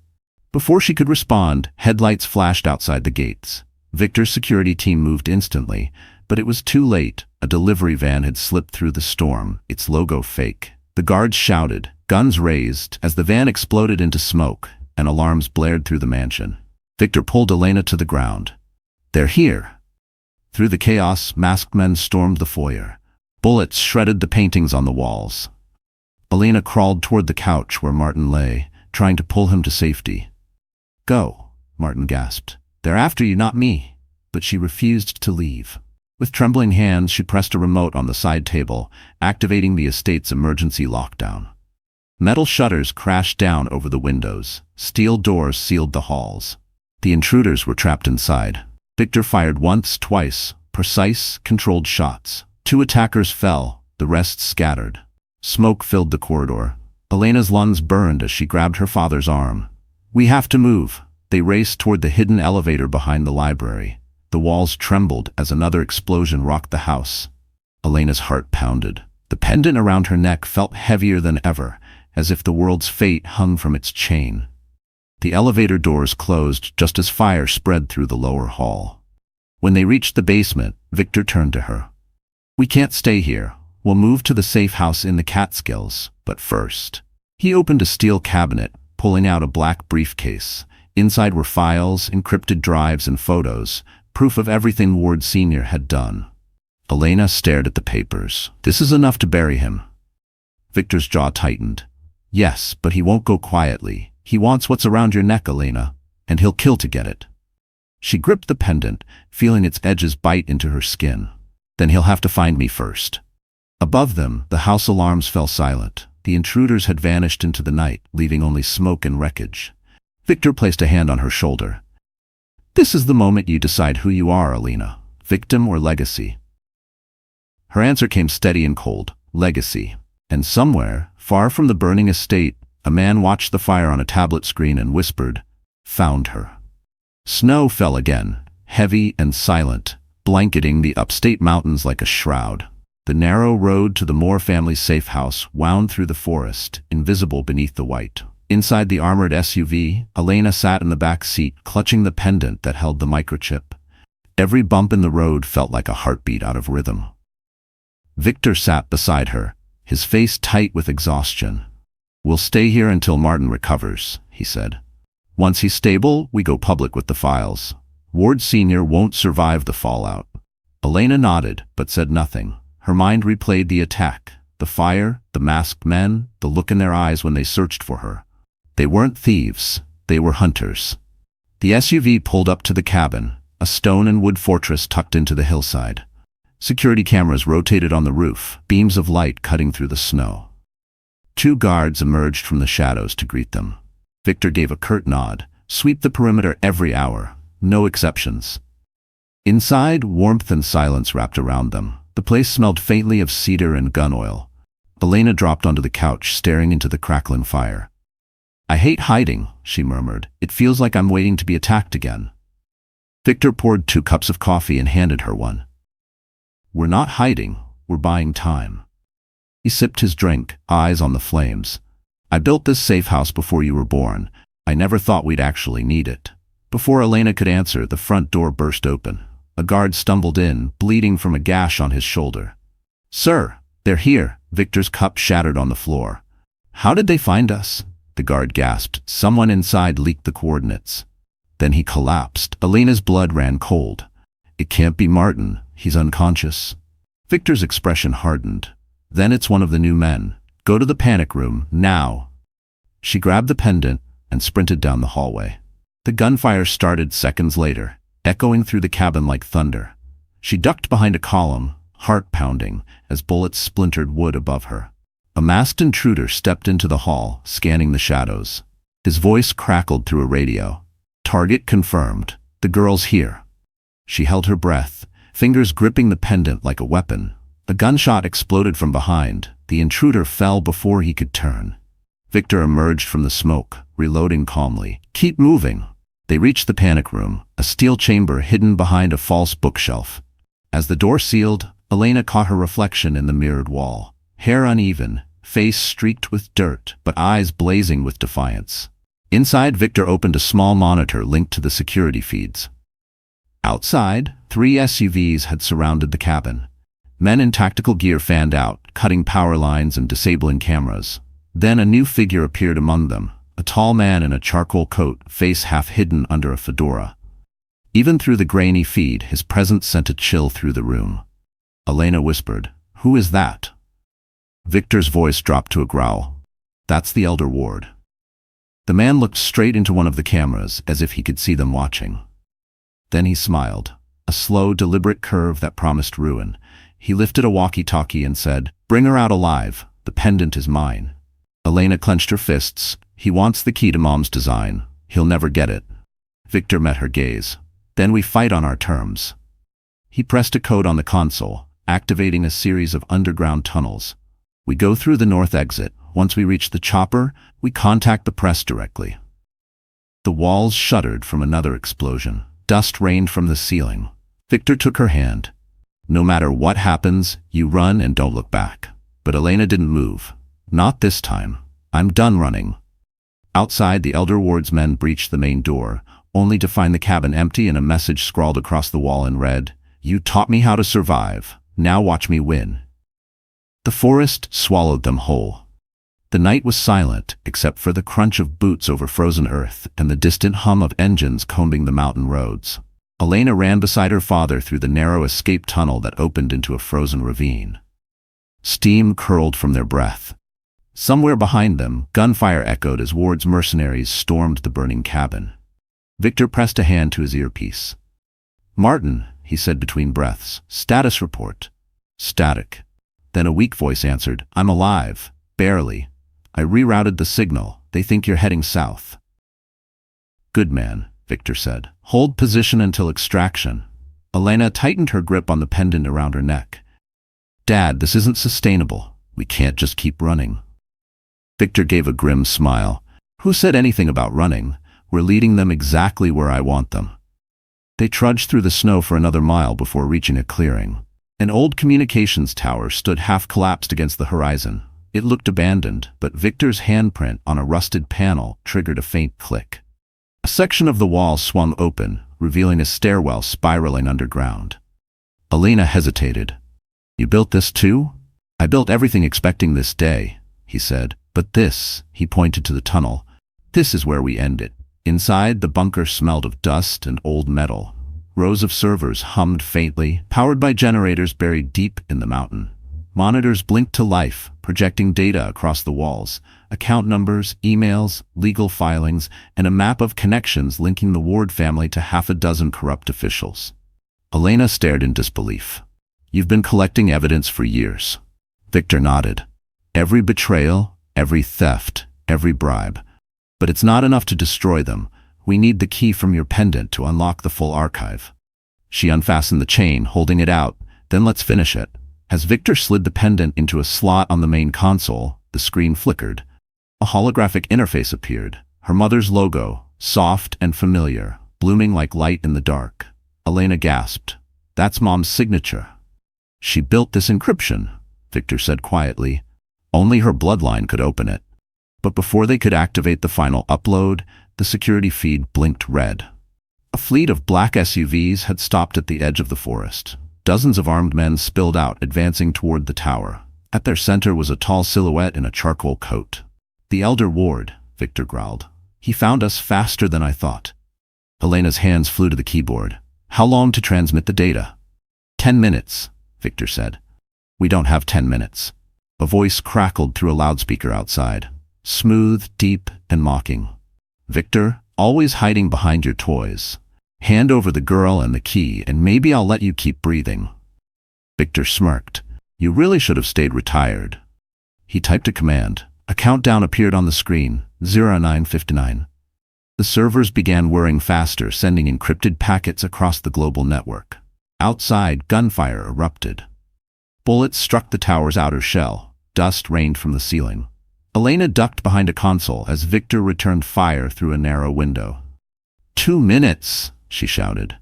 Speaker 1: Before she could respond, headlights flashed outside the gates. Victor's security team moved instantly, but it was too late. A delivery van had slipped through the storm, its logo fake. The guards shouted, guns raised, as the van exploded into smoke, and alarms blared through the mansion. Victor pulled Elena to the ground. They're here. Through the chaos, masked men stormed the foyer. Bullets shredded the paintings on the walls. Elena crawled toward the couch where Martin lay, trying to pull him to safety. Go, Martin gasped. They're after you, not me. But she refused to leave. With trembling hands, she pressed a remote on the side table, activating the estate's emergency lockdown. Metal shutters crashed down over the windows. Steel doors sealed the halls. The intruders were trapped inside. Victor fired once, twice, precise, controlled shots. 2 attackers fell, the rest scattered. Smoke filled the corridor. Elena's lungs burned as she grabbed her father's arm. We have to move. They raced toward the hidden elevator behind the library. The walls trembled as another explosion rocked the house. Elena's heart pounded. The pendant around her neck felt heavier than ever, as if the world's fate hung from its chain. The elevator doors closed just as fire spread through the lower hall. When they reached the basement, Victor turned to her. We can't stay here. We'll move to the safe house in the Catskills, but first. He opened a steel cabinet, pulling out a black briefcase. Inside were files, encrypted drives, and photos, proof of everything Ward Sr. had done. Elena stared at the papers. This is enough to bury him. Victor's jaw tightened. Yes, but he won't go quietly. He wants what's around your neck, Elena, and he'll kill to get it. She gripped the pendant, feeling its edges bite into her skin. Then he'll have to find me first. Above them, the house alarms fell silent. The intruders had vanished into the night, leaving only smoke and wreckage. Victor placed a hand on her shoulder. This is the moment you decide who you are, Elena, victim or legacy. Her answer came steady and cold, legacy. And somewhere, far from the burning estate, a man watched the fire on a tablet screen and whispered, "Found her." Snow fell again, heavy and silent, blanketing the upstate mountains like a shroud. The narrow road to the Moore family's safe house wound through the forest, invisible beneath the white. Inside the armored SUV, Elena sat in the back seat, clutching the pendant that held the microchip. Every bump in the road felt like a heartbeat out of rhythm. Victor sat beside her, his face tight with exhaustion. "We'll stay here until Martin recovers," he said. "Once he's stable, we go public with the files. Ward Sr. won't survive the fallout." Elena nodded, but said nothing. Her mind replayed the attack, the fire, the masked men, the look in their eyes when they searched for her. They weren't thieves, they were hunters. The SUV pulled up to the cabin, a stone and wood fortress tucked into the hillside. Security cameras rotated on the roof, beams of light cutting through the snow. 2 guards emerged from the shadows to greet them. Victor gave a curt nod. "Sweep the perimeter every hour, no exceptions." Inside, warmth and silence wrapped around them. The place smelled faintly of cedar and gun oil. Elena dropped onto the couch, staring into the crackling fire. "I hate hiding," she murmured. "It feels like I'm waiting to be attacked again." Victor poured 2 cups of coffee and handed her one. "We're not hiding, we're buying time." He sipped his drink, eyes on the flames. "I built this safe house before you were born. I never thought we'd actually need it." Before Elena could answer, the front door burst open. A guard stumbled in, bleeding from a gash on his shoulder. "Sir, they're here." Victor's cup shattered on the floor. "How did they find us?" The guard gasped. "Someone inside leaked the coordinates." Then he collapsed. Elena's blood ran cold. "It can't be Martin. He's unconscious." Victor's expression hardened. "Then it's one of the new men. Go to the panic room, now." She grabbed the pendant and sprinted down the hallway. The gunfire started seconds later, echoing through the cabin like thunder. She ducked behind a column, heart pounding, as bullets splintered wood above her. A masked intruder stepped into the hall, scanning the shadows. His voice crackled through a radio. "Target confirmed. The girl's here." She held her breath, fingers gripping the pendant like a weapon. A gunshot exploded from behind. The intruder fell before he could turn. Victor emerged from the smoke, reloading calmly. "Keep moving." They reached the panic room, a steel chamber hidden behind a false bookshelf. As the door sealed, Elena caught her reflection in the mirrored wall. Hair uneven, face streaked with dirt, but eyes blazing with defiance. Inside, Victor opened a small monitor linked to the security feeds. Outside, 3 SUVs had surrounded the cabin. Men in tactical gear fanned out, cutting power lines and disabling cameras. Then a new figure appeared among them, a tall man in a charcoal coat, face half hidden under a fedora. Even through the grainy feed, his presence sent a chill through the room. Elena whispered, "Who is that?" Victor's voice dropped to a growl. "That's the Elder Ward." The man looked straight into one of the cameras, as if he could see them watching. Then he smiled, a slow, deliberate curve that promised ruin. He lifted a walkie-talkie and said, "Bring her out alive. The pendant is mine." Elena clenched her fists. "He wants the key to Mom's design. He'll never get it." Victor met her gaze. "Then we fight on our terms." He pressed a code on the console, activating a series of underground tunnels. "We go through the north exit. Once we reach the chopper, we contact the press directly." The walls shuddered from another explosion. Dust rained from the ceiling. Victor took her hand. "No matter what happens, you run and don't look back." But Elena didn't move. "Not this time. I'm done running." Outside, the Elder Ward's men breached the main door, only to find the cabin empty and a message scrawled across the wall in red, "You taught me how to survive. Now watch me win." The forest swallowed them whole. The night was silent, except for the crunch of boots over frozen earth and the distant hum of engines combing the mountain roads. Elena ran beside her father through the narrow escape tunnel that opened into a frozen ravine. Steam curled from their breath. Somewhere behind them, gunfire echoed as Ward's mercenaries stormed the burning cabin. Victor pressed a hand to his earpiece. "Martin," he said between breaths, "status report." Static. Then a weak voice answered, "I'm alive. Barely. I rerouted the signal. They think you're heading south." "Good man," Victor said. "Hold position until extraction." Elena tightened her grip on the pendant around her neck. "Dad, this isn't sustainable. We can't just keep running." Victor gave a grim smile. "Who said anything about running? We're leading them exactly where I want them." They trudged through the snow for another mile before reaching a clearing. An old communications tower stood half-collapsed against the horizon. It looked abandoned, but Victor's handprint on a rusted panel triggered a faint click. A section of the wall swung open, revealing a stairwell spiraling underground. Elena hesitated. "You built this too?" "I built everything expecting this day," he said. "But this," he pointed to the tunnel, "this is where we end it." Inside, the bunker smelled of dust and old metal. Rows of servers hummed faintly, powered by generators buried deep in the mountain. Monitors blinked to life, projecting data across the walls, account numbers, emails, legal filings, and a map of connections linking the Ward family to half a dozen corrupt officials. Elena stared in disbelief. "You've been collecting evidence for years." Victor nodded. "Every betrayal, every theft, every bribe. But it's not enough to destroy them. We need the key from your pendant to unlock the full archive." She unfastened the chain, holding it out. "Then let's finish it." As Victor slid the pendant into a slot on the main console, the screen flickered. A holographic interface appeared. Her mother's logo, soft and familiar, blooming like light in the dark. Elena gasped. "That's Mom's signature." "She built this encryption," Victor said quietly. "Only her bloodline could open it." But before they could activate the final upload, the security feed blinked red. A fleet of black SUVs had stopped at the edge of the forest. Dozens of armed men spilled out, advancing toward the tower. At their center was a tall silhouette in a charcoal coat. "The Elder Ward," Victor growled. "He found us faster than I thought." Elena's hands flew to the keyboard. "How long to transmit the data?" 10 minutes, Victor said. "We don't have 10 minutes. A voice crackled through a loudspeaker outside. Smooth, deep, and mocking. "Victor, always hiding behind your toys. Hand over the girl and the key, and maybe I'll let you keep breathing." Victor smirked. "You really should have stayed retired." He typed a command. A countdown appeared on the screen, 0959. The servers began whirring faster, sending encrypted packets across the global network. Outside, gunfire erupted. Bullets struck the tower's outer shell. Dust rained from the ceiling. Elena ducked behind a console as Victor returned fire through a narrow window. 2 minutes, she shouted.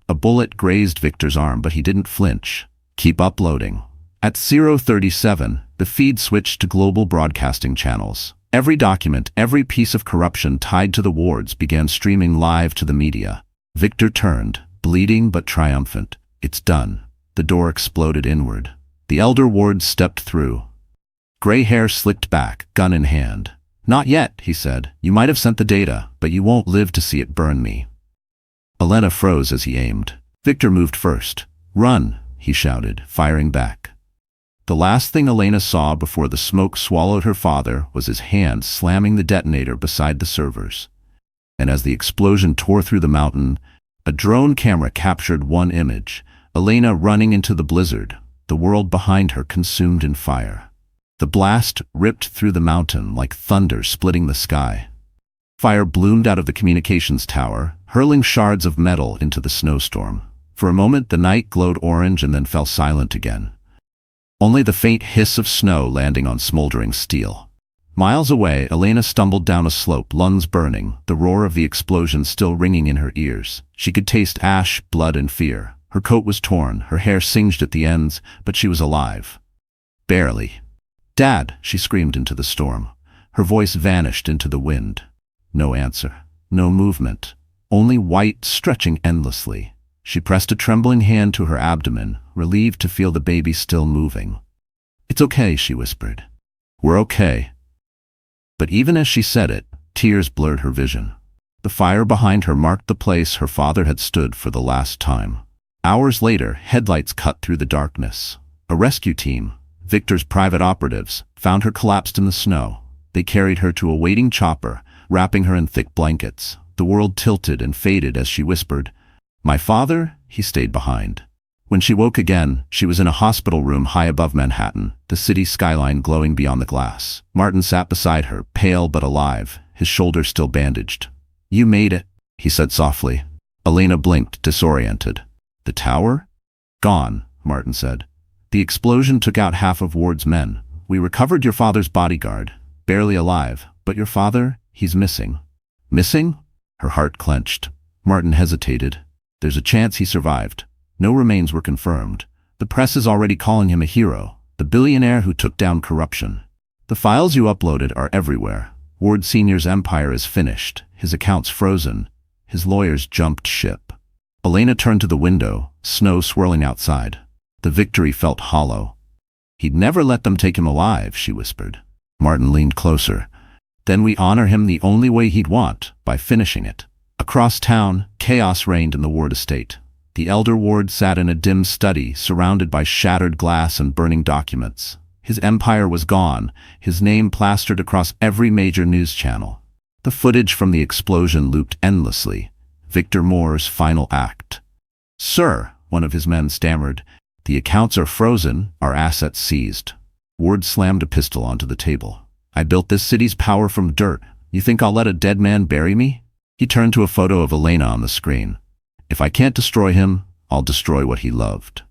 Speaker 1: A bullet grazed Victor's arm, but he didn't flinch. "Keep uploading." At 037, the feed switched to global broadcasting channels. Every document, every piece of corruption tied to the wards began streaming live to the media. Victor turned, bleeding but triumphant. "It's done." The door exploded inward. The Elder Ward stepped through. Gray hair slicked back, gun in hand. "Not yet," he said. "You might have sent the data, but you won't live to see it burn me." Elena froze as he aimed. Victor moved first. "Run," he shouted, firing back. The last thing Elena saw before the smoke swallowed her father was his hand slamming the detonator beside the servers. And as the explosion tore through the mountain, a drone camera captured one image, Elena running into the blizzard, the world behind her consumed in fire. The blast ripped through the mountain like thunder splitting the sky. Fire bloomed out of the communications tower, hurling shards of metal into the snowstorm. For a moment the night glowed orange and then fell silent again. Only the faint hiss of snow landing on smoldering steel. Miles away, Elena stumbled down a slope, lungs burning, the roar of the explosion still ringing in her ears. She could taste ash, blood, and fear. Her coat was torn, her hair singed at the ends, but she was alive. Barely. "Dad!" she screamed into the storm. Her voice vanished into the wind. No answer. No movement. Only white stretching endlessly. She pressed a trembling hand to her abdomen, relieved to feel the baby still moving. "It's "It's okay," she whispered. "We're okay." But even as she said it, tears blurred her vision. The fire behind her marked the place her father had stood for the last time. Hours later, headlights cut through the darkness. A rescue team, Victor's private operatives, found her collapsed in the snow. They carried her to a waiting chopper, wrapping her in thick blankets. The world tilted and faded as she whispered, "My father?" He stayed behind. When she woke again, she was in a hospital room high above Manhattan, the city skyline glowing beyond the glass. Martin sat beside her, pale but alive, his shoulder still bandaged. "You made it," he said softly. Elena blinked, disoriented. "The tower?" "Gone," Martin said. "The explosion took out half of Ward's men. We recovered your father's bodyguard, barely alive, but your father, he's missing." "Missing?" Her heart clenched. Martin hesitated. "There's a chance he survived. No remains were confirmed. The press is already calling him a hero, the billionaire who took down corruption. The files you uploaded are everywhere. Ward Sr.'s empire is finished, his accounts frozen, his lawyers jumped ship." Elena turned to the window, snow swirling outside. The victory felt hollow. "He'd never let them take him alive," she whispered. Martin leaned closer. "Then we honor him the only way he'd want, by finishing it." Across town, chaos reigned in the Ward estate. The elder Ward sat in a dim study, surrounded by shattered glass and burning documents. His empire was gone, his name plastered across every major news channel. The footage from the explosion looped endlessly. Victor Moore's final act. "Sir," one of his men stammered, "the accounts are frozen, our assets seized." Ward slammed a pistol onto the table. "I built this city's power from dirt. You think I'll let a dead man bury me?" He turned to a photo of Elena on the screen. "If I can't destroy him, I'll destroy what he loved."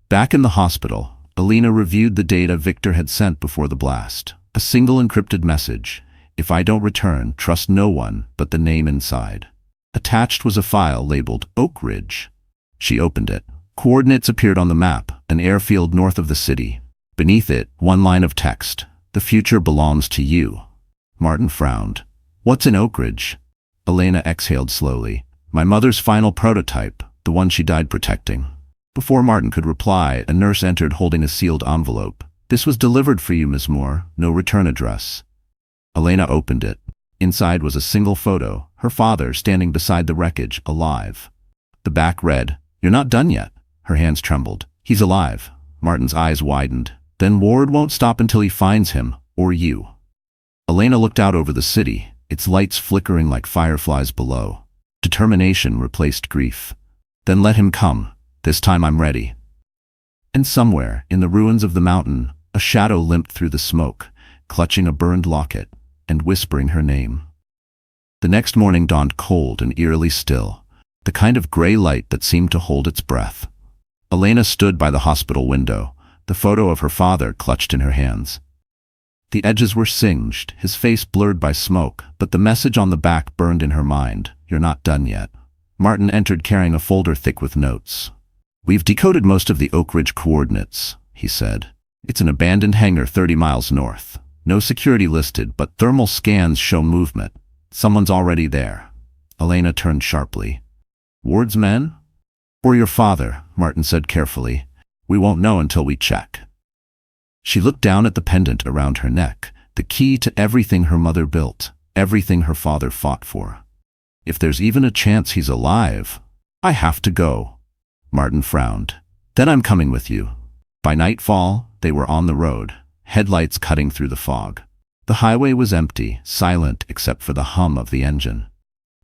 Speaker 1: Back in the hospital, Elena reviewed the data Victor had sent before the blast. A single encrypted message: "If I don't return, trust no one but the name inside." Attached was a file labeled Oak Ridge. She opened it. Coordinates appeared on the map, an airfield north of the city. Beneath it, one line of text: "The future belongs to you." Martin frowned. "What's in Oak Ridge?" Elena exhaled slowly. "My mother's final prototype, the one she died protecting." Before Martin could reply, a nurse entered holding a sealed envelope. "This was delivered for you, Ms. Moore. No return address." Elena opened it. Inside was a single photo, her father standing beside the wreckage, alive. The back read, "You're not done yet." Her hands trembled. "He's alive." Martin's eyes widened. "Then Ward won't stop until he finds him, or you." Elena looked out over the city, its lights flickering like fireflies below. Determination replaced grief. "Then let him come. This time I'm ready." And somewhere, in the ruins of the mountain, a shadow limped through the smoke, clutching a burned locket and whispering her name. The next morning dawned cold and eerily still, the kind of gray light that seemed to hold its breath. Elena stood by the hospital window, the photo of her father clutched in her hands. The edges were singed, his face blurred by smoke, but the message on the back burned in her mind: "You're not done yet." Martin entered carrying a folder thick with notes. "We've decoded most of the Oak Ridge coordinates," he said. "It's an abandoned hangar 30 miles north. No security listed, but thermal scans show movement. Someone's already there." Elena turned sharply. "Ward's men?" "Or your father," Martin said carefully. "We won't know until we check." She looked down at the pendant around her neck, the key to everything her mother built, everything her father fought for. "If there's even a chance he's alive, I have to go." Martin frowned. "Then I'm coming with you." By nightfall, they were on the road, headlights cutting through the fog. The highway was empty, silent except for the hum of the engine.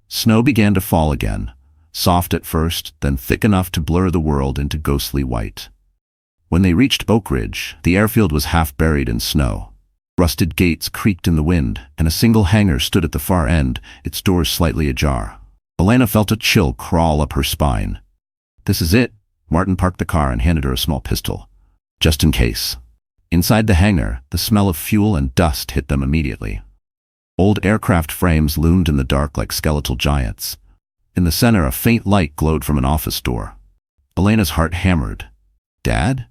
Speaker 1: Snow began to fall again, soft at first, then thick enough to blur the world into ghostly white. When they reached Oak Ridge, the airfield was half buried in snow. Rusted gates creaked in the wind, and a single hangar stood at the far end, its doors slightly ajar. Elena felt a chill crawl up her spine. "This is it." Martin parked the car and handed her a small pistol. "Just in case." Inside the hangar, the smell of fuel and dust hit them immediately. Old aircraft frames loomed in the dark like skeletal giants. In the center, a faint light glowed from an office door. Elena's heart hammered. "Dad?"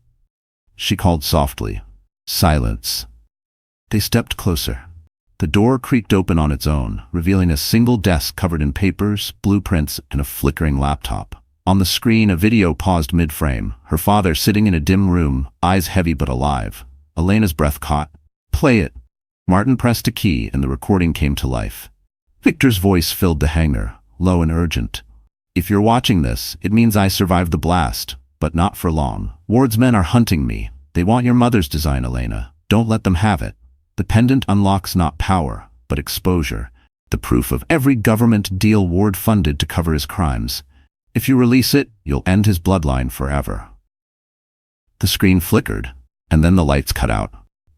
Speaker 1: She called softly. Silence. They stepped closer. The door creaked open on its own, revealing a single desk covered in papers, blueprints, and a flickering laptop. On the screen, a video paused mid-frame, her father sitting in a dim room, eyes heavy but alive. Elena's breath caught. "Play it." Martin pressed a key and the recording came to life. Victor's voice filled the hangar, low and urgent. "If you're watching this, it means I survived the blast, but not for long. Ward's men are hunting me. They want your mother's design, Elena. Don't let them have it. The pendant unlocks not power, but exposure. The proof of every government deal Ward funded to cover his crimes. If you release it, you'll end his bloodline forever." The screen flickered, and then the lights cut out.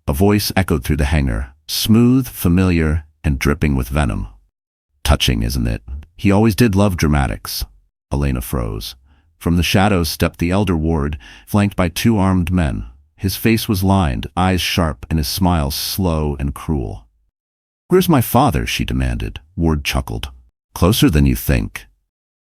Speaker 1: A voice echoed through the hangar, smooth, familiar, and dripping with venom. "Touching, isn't it? He always did love dramatics." Elena froze. From the shadows stepped the elder Ward, flanked by two armed men. His face was lined, eyes sharp, and his smile slow and cruel. "Where's my father?" she demanded. Ward chuckled. "Closer than you think."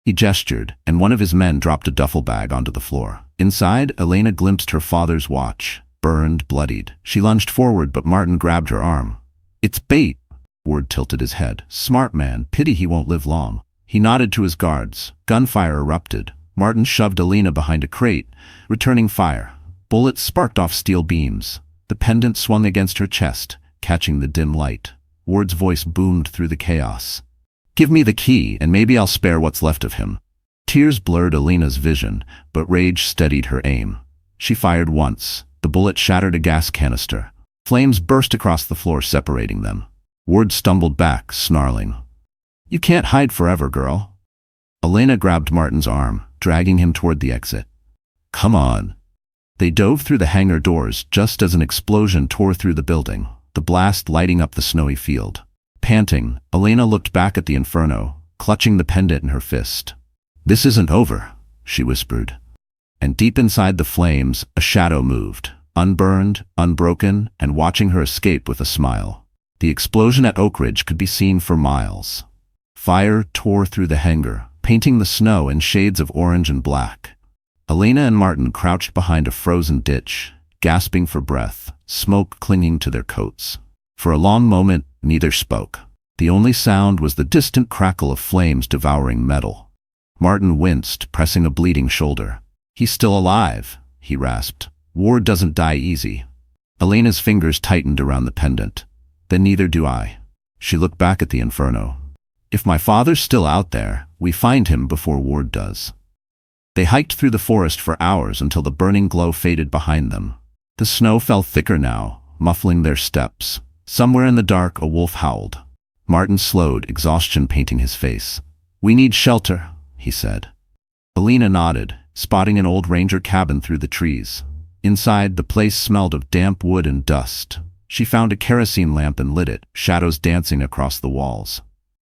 Speaker 1: He gestured, and one of his men dropped a duffel bag onto the floor. Inside, Elena glimpsed her father's watch, burned, bloodied. She lunged forward, but Martin grabbed her arm. "It's bait." Ward tilted his head. "Smart man, pity he won't live long." He nodded to his guards. Gunfire erupted. Martin shoved Elena behind a crate, returning fire. Bullets sparked off steel beams. The pendant swung against her chest, catching the dim light. Ward's voice boomed through the chaos. "Give me the key, and maybe I'll spare what's left of him." Tears blurred Elena's vision, but rage steadied her aim. She fired once. The bullet shattered a gas canister. Flames burst across the floor, separating them. Ward stumbled back, snarling. "You can't hide forever, girl." Elena grabbed Martin's arm, dragging him toward the exit. "Come on." They dove through the hangar doors just as an explosion tore through the building, the blast lighting up the snowy field. Panting, Elena looked back at the inferno, clutching the pendant in her fist. "This isn't over," she whispered. And deep inside the flames, a shadow moved, unburned, unbroken, and watching her escape with a smile. The explosion at Oak Ridge could be seen for miles. Fire tore through the hangar, painting the snow in shades of orange and black. Elena and Martin crouched behind a frozen ditch, gasping for breath, smoke clinging to their coats. For a long moment, neither spoke. The only sound was the distant crackle of flames devouring metal. Martin winced, pressing a bleeding shoulder. "He's still alive," he rasped. "Ward doesn't die easy." Elena's fingers tightened around the pendant. "Then neither do I." She looked back at the inferno. "If my father's still out there, we find him before Ward does." They hiked through the forest for hours until the burning glow faded behind them. The snow fell thicker now, muffling their steps. Somewhere in the dark, a wolf howled. Martin slowed, exhaustion painting his face. "We need shelter," he said. Elena nodded, spotting an old ranger cabin through the trees. Inside, the place smelled of damp wood and dust. She found a kerosene lamp and lit it, shadows dancing across the walls.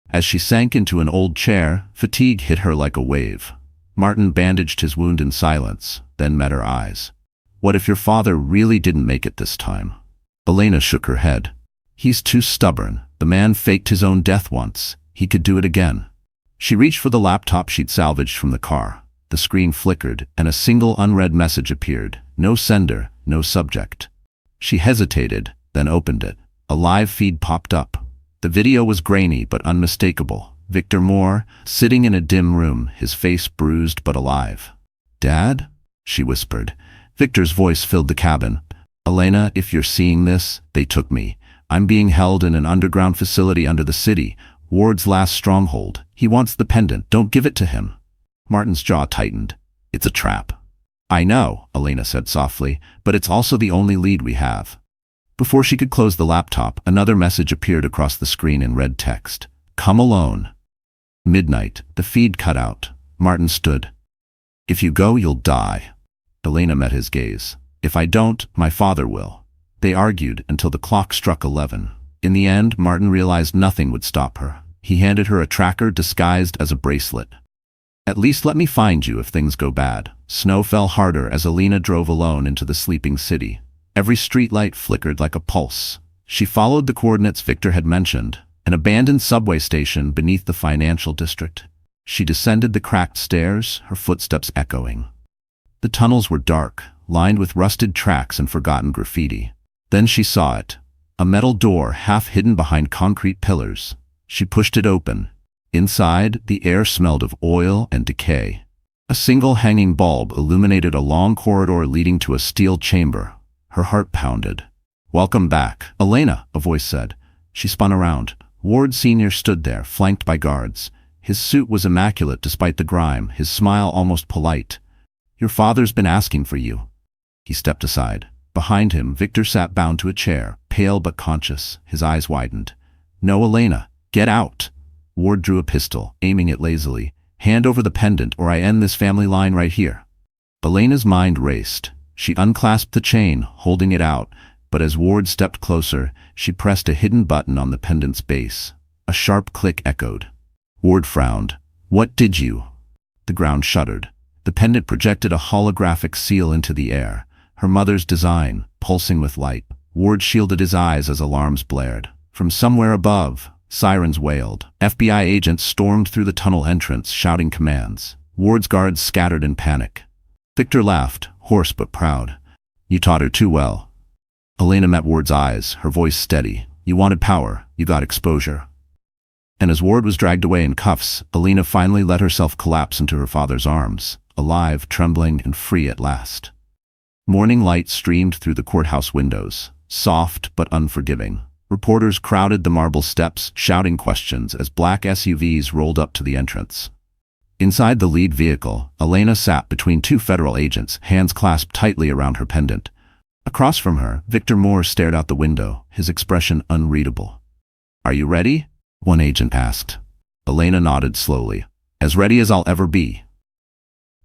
Speaker 1: As she sank into an old chair, fatigue hit her like a wave. Martin bandaged his wound in silence, then met her eyes. "What if your father really didn't make it this time?" Elena shook her head. "He's too stubborn. The man faked his own death once. He could do it again." She reached for the laptop she'd salvaged from the car. The screen flickered, and a single unread message appeared. No sender, no subject. She hesitated, then opened it. A live feed popped up. The video was grainy but unmistakable. Victor Moore, sitting in a dim room, his face bruised but alive. "Dad?" she whispered. Victor's voice filled the cabin. "Elena, if you're seeing this, they took me. I'm being held in an underground facility under the city. Ward's last stronghold. He wants the pendant. Don't give it to him." Martin's jaw tightened. "It's a trap." "I know," Elena said softly, "but it's also the only lead we have." Before she could close the laptop, another message appeared across the screen in red text. "Come alone." Midnight. The feed cut out. Martin stood. "If you go, you'll die." Elena met his gaze. "If I don't, my father will." They argued until the clock struck 11. In the end, Martin realized nothing would stop her. He handed her a tracker disguised as a bracelet. "At least let me find you if things go bad." Snow fell harder as Elena drove alone into the sleeping city. Every streetlight flickered like a pulse. She followed the coordinates Victor had mentioned, an abandoned subway station beneath the financial district. She descended the cracked stairs, her footsteps echoing. The tunnels were dark, lined with rusted tracks and forgotten graffiti. Then she saw it. A metal door half hidden behind concrete pillars. She pushed it open. Inside, the air smelled of oil and decay. A single hanging bulb illuminated a long corridor leading to a steel chamber. Her heart pounded. Welcome back, Elena, a voice said. She spun around. Ward Sr. stood there, flanked by guards. His suit was immaculate despite the grime, his smile almost polite. Your father's been asking for you. He stepped aside. Behind him, Victor sat bound to a chair, pale but conscious, his eyes widened. No, Elena, get out. Ward drew a pistol, aiming it lazily. Hand over the pendant or I end this family line right here. Elena's mind raced. She unclasped the chain, holding it out, but as Ward stepped closer, she pressed a hidden button on the pendant's base. A sharp click echoed. Ward frowned. What did you? The ground shuddered. The pendant projected a holographic seal into the air, her mother's design, pulsing with light. Ward shielded his eyes as alarms blared. From somewhere above, sirens wailed. FBI agents stormed through the tunnel entrance, shouting commands. Ward's guards scattered in panic. Victor laughed, hoarse but proud. You taught her too well. Elena met Ward's eyes, her voice steady. You wanted power, you got exposure. And as Ward was dragged away in cuffs, Elena finally let herself collapse into her father's arms, alive, trembling, and free at last. Morning light streamed through the courthouse windows, soft but unforgiving. Reporters crowded the marble steps, shouting questions as black SUVs rolled up to the entrance. Inside the lead vehicle, Elena sat between two federal agents, hands clasped tightly around her pendant. Across from her, Victor Moore stared out the window, his expression unreadable. Are you ready? One agent asked. Elena nodded slowly. As ready as I'll ever be.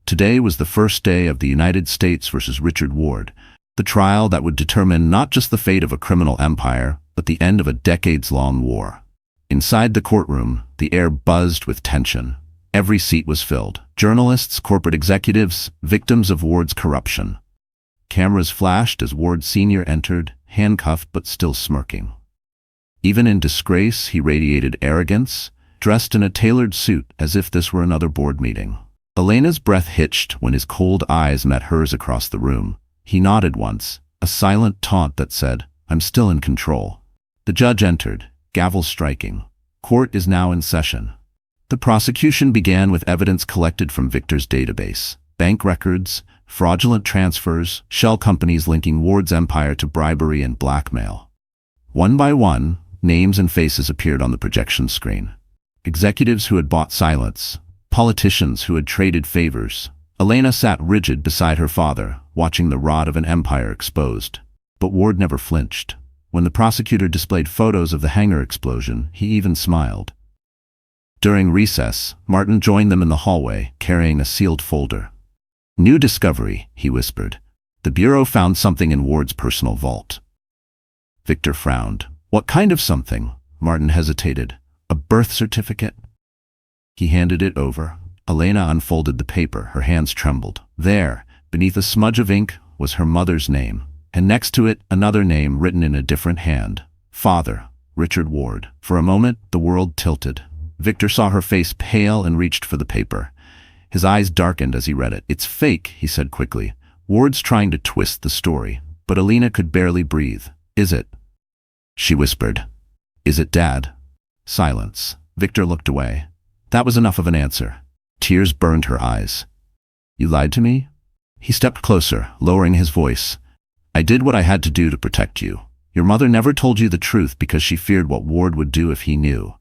Speaker 1: Today was the first day of the United States versus Richard Ward, the trial that would determine not just the fate of a criminal empire, but the end of a decades-long war. Inside the courtroom, the air buzzed with tension. Every seat was filled. Journalists, corporate executives, victims of Ward's corruption. Cameras flashed as Ward Sr. entered, handcuffed but still smirking. Even in disgrace, he radiated arrogance, dressed in a tailored suit as if this were another board meeting. Elena's breath hitched when his cold eyes met hers across the room. He nodded once, a silent taunt that said, I'm still in control. The judge entered, gavel striking. Court is now in session. The prosecution began with evidence collected from Victor's database. Bank records, fraudulent transfers, shell companies linking Ward's empire to bribery and blackmail. One by one, names and faces appeared on the projection screen. Executives who had bought silence, politicians who had traded favors. Elena sat rigid beside her father, watching the rot of an empire exposed. But Ward never flinched. When the prosecutor displayed photos of the hangar explosion, he even smiled. During recess, Martin joined them in the hallway, carrying a sealed folder. New discovery, he whispered. The Bureau found something in Ward's personal vault. Victor frowned. What kind of something? Martin hesitated. A birth certificate? He handed it over. Elena unfolded the paper, her hands trembled. There, beneath a smudge of ink, was her mother's name, and next to it, another name written in a different hand. Father, Richard Ward. For a moment, the world tilted. Victor saw her face pale and reached for the paper. His eyes darkened as he read it. It's fake, he said quickly. Ward's trying to twist the story. But Elena could barely breathe. Is it? She whispered. Is it, Dad? Silence. Victor looked away. That was enough of an answer. Tears burned her eyes. You lied to me? He stepped closer, lowering his voice. I did what I had to do to protect you. Your mother never told you the truth because she feared what Ward would do if he knew.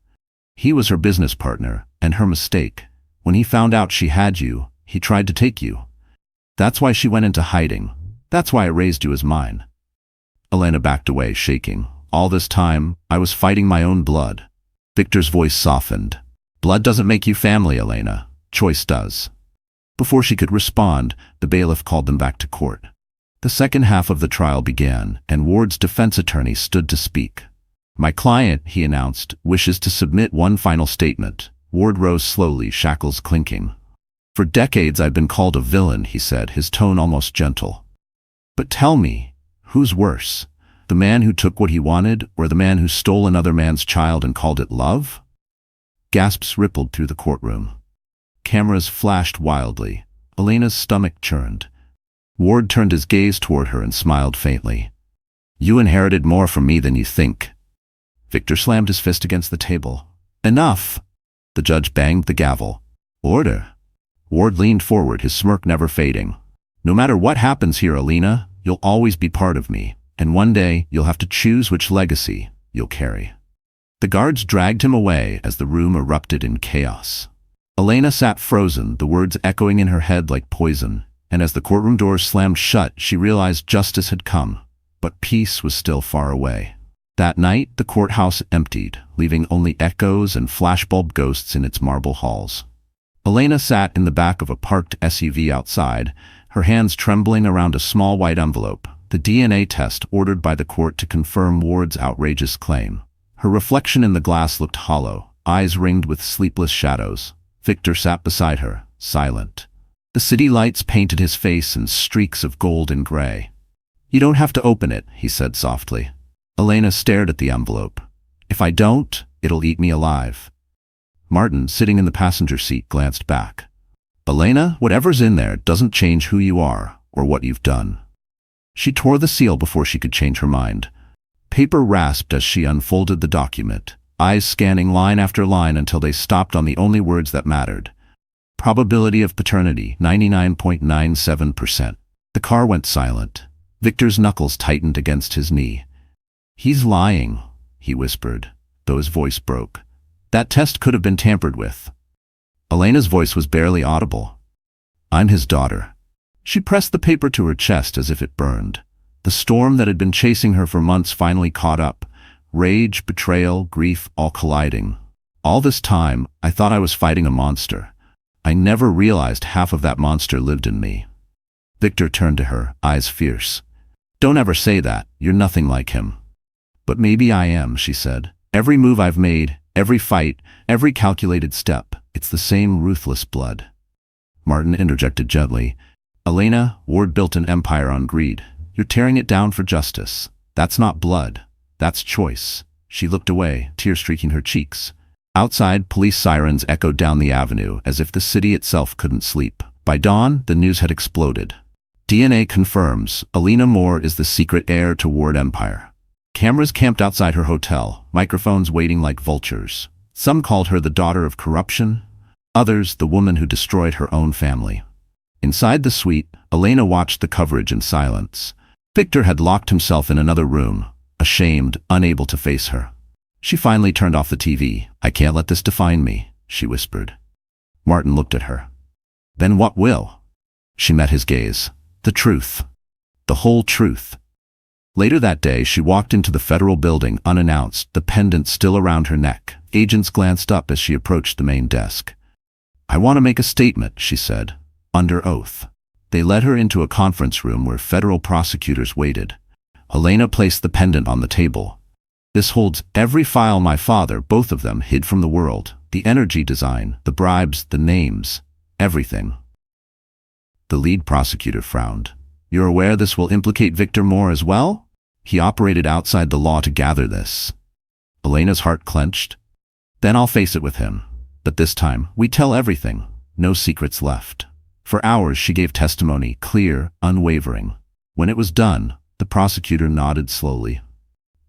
Speaker 1: He was her business partner, and her mistake. When he found out she had you, he tried to take you. That's why she went into hiding. That's why I raised you as mine. Elena backed away, shaking. All this time, I was fighting my own blood. Victor's voice softened. Blood doesn't make you family, Elena. Choice does. Before she could respond, the bailiff called them back to court. The second half of the trial began, and Ward's defense attorney stood to speak. My client, he announced, wishes to submit one final statement. Ward rose slowly, shackles clinking. For decades I've been called a villain, he said, his tone almost gentle. But tell me, who's worse? The man who took what he wanted, or the man who stole another man's child and called it love? Gasps rippled through the courtroom. Cameras flashed wildly. Elena's stomach churned. Ward turned his gaze toward her and smiled faintly. You inherited more from me than you think. Victor slammed his fist against the table. Enough! The judge banged the gavel. Order! Ward leaned forward, his smirk never fading. No matter what happens here, Elena, you'll always be part of me. And one day, you'll have to choose which legacy you'll carry. The guards dragged him away as the room erupted in chaos. Elena sat frozen, the words echoing in her head like poison, and as the courtroom doors slammed shut, she realized justice had come, but peace was still far away. That night, the courthouse emptied, leaving only echoes and flashbulb ghosts in its marble halls. Elena sat in the back of a parked SUV outside, her hands trembling around a small white envelope, the DNA test ordered by the court to confirm Ward's outrageous claim. Her reflection in the glass looked hollow, eyes ringed with sleepless shadows. Victor sat beside her, silent. The city lights painted his face in streaks of gold and gray. "You don't have to open it," he said softly. Elena stared at the envelope. "If I don't, it'll eat me alive." Martin, sitting in the passenger seat, glanced back. "Elena, whatever's in there doesn't change who you are or what you've done." She tore the seal before she could change her mind. Paper rasped as she unfolded the document, eyes scanning line after line until they stopped on the only words that mattered. Probability of paternity, 99.97%. The car went silent. Victor's knuckles tightened against his knee. "He's lying," he whispered, though his voice broke. "That test could have been tampered with." Elena's voice was barely audible. "I'm his daughter." She pressed the paper to her chest as if it burned. The storm that had been chasing her for months finally caught up. Rage, betrayal, grief, all colliding. "All this time, I thought I was fighting a monster. I never realized half of that monster lived in me." Victor turned to her, eyes fierce. "Don't ever say that. You're nothing like him." "But maybe I am," she said. "Every move I've made, every fight, every calculated step, it's the same ruthless blood." Martin interjected gently. "Elena, Ward built an empire on greed. You're tearing it down for justice. That's not blood. That's choice." She looked away, tears streaking her cheeks. Outside, police sirens echoed down the avenue as if the city itself couldn't sleep. By dawn, the news had exploded. DNA confirms Elena Moore is the secret heir to Ward Empire. Cameras camped outside her hotel, microphones waiting like vultures. Some called her the daughter of corruption, others the woman who destroyed her own family. Inside the suite, Elena watched the coverage in silence. Victor had locked himself in another room, ashamed, unable to face her. She finally turned off the TV. "I can't let this define me," she whispered. Martin looked at her. "Then what will?" She met his gaze. "The truth. The whole truth." Later that day, she walked into the federal building unannounced, the pendant still around her neck. Agents glanced up as she approached the main desk. "I want to make a statement," she said, under oath. They led her into a conference room where federal prosecutors waited. Elena placed the pendant on the table. "This holds every file my father, both of them, hid from the world. The energy design, the bribes, the names, everything." The lead prosecutor frowned. "You're aware this will implicate Victor Moore as well? He operated outside the law to gather this." Elena's heart clenched. "Then I'll face it with him. But this time, we tell everything. No secrets left." For hours she gave testimony, clear, unwavering. When it was done, the prosecutor nodded slowly.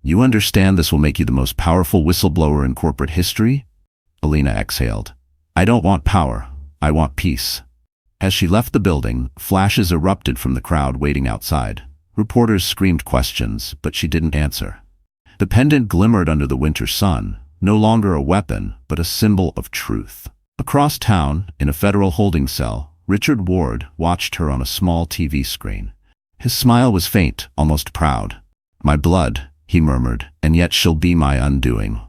Speaker 1: "You understand this will make you the most powerful whistleblower in corporate history?" Elena exhaled. "I don't want power. I want peace." As she left the building, flashes erupted from the crowd waiting outside. Reporters screamed questions, but she didn't answer. The pendant glimmered under the winter sun, no longer a weapon, but a symbol of truth. Across town, in a federal holding cell, Richard Ward watched her on a small TV screen. His smile was faint, almost proud. "My blood," he murmured, "and yet she'll be my undoing."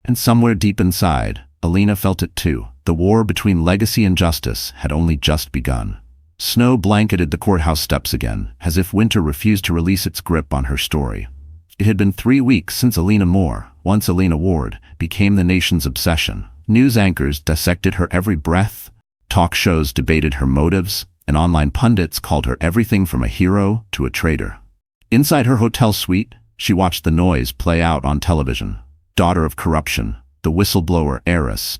Speaker 1: And somewhere deep inside, Elena felt it too. The war between legacy and justice had only just begun. Snow blanketed the courthouse steps again, as if winter refused to release its grip on her story. It had been 3 weeks since Elena Moore, once Elena Ward, became the nation's obsession. News anchors dissected her every breath, talk shows debated her motives, and online pundits called her everything from a hero to a traitor. Inside her hotel suite, she watched the noise play out on television. Daughter of corruption, the whistleblower heiress.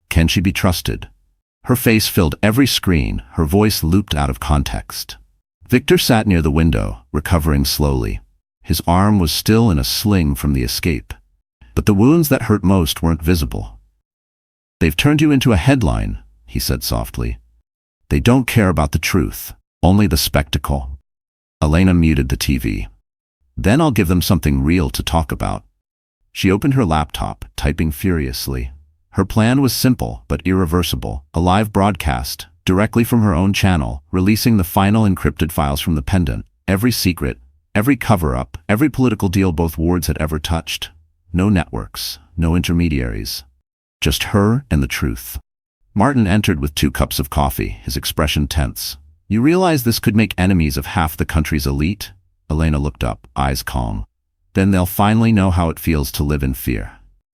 Speaker 1: Can she be trusted? Her face filled every screen, her voice looped out of context. Victor sat near the window, recovering slowly. His arm was still in a sling from the escape. But the wounds that hurt most weren't visible. "They've turned you into a headline," he said softly. "They don't care about the truth, only the spectacle." Elena muted the TV. Then I'll give them something real to talk about. She opened her laptop, typing furiously. Her plan was simple but irreversible: a live broadcast, directly from her own channel, releasing the final encrypted files from the pendant. Every secret, every cover-up, every political deal both wards had ever touched. No networks, no intermediaries. Just her and the truth. Martin entered with 2 cups of coffee, his expression tense. You realize this could make enemies of half the country's elite? Elena looked up, eyes calm. Then they'll finally know how it feels to live in fear.